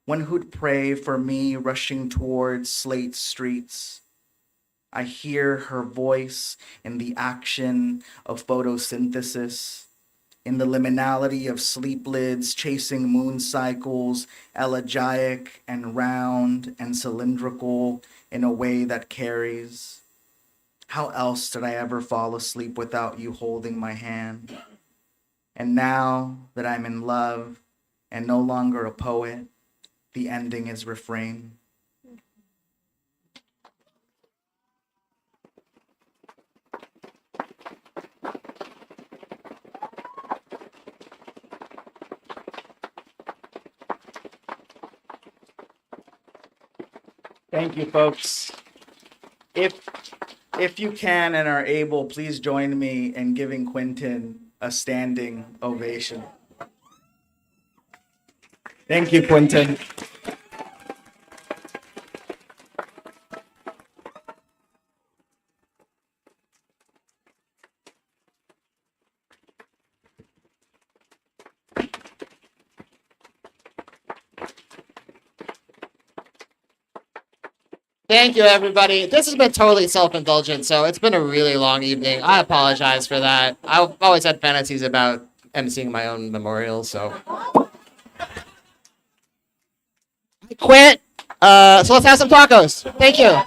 One who'd pray for me rushing towards slate streets. I hear her voice in the action of photosynthesis, in the liminality of sleep lids chasing moon cycles, elegiac and round and cylindrical in a way that carries. How else did I ever fall asleep without you holding my hand? And now that I'm in love and no longer a poet, the ending is refrain. Thank you, folks. If you can and are able, please join me in giving Quentin a standing ovation. Thank you, Quentin. Thank you, everybody. This has been totally self-indulgent, so it's been a really long evening. I apologize for that. I've always had fantasies about emceeing my own memorial, so. I quit. So let's have some tacos. Thank you.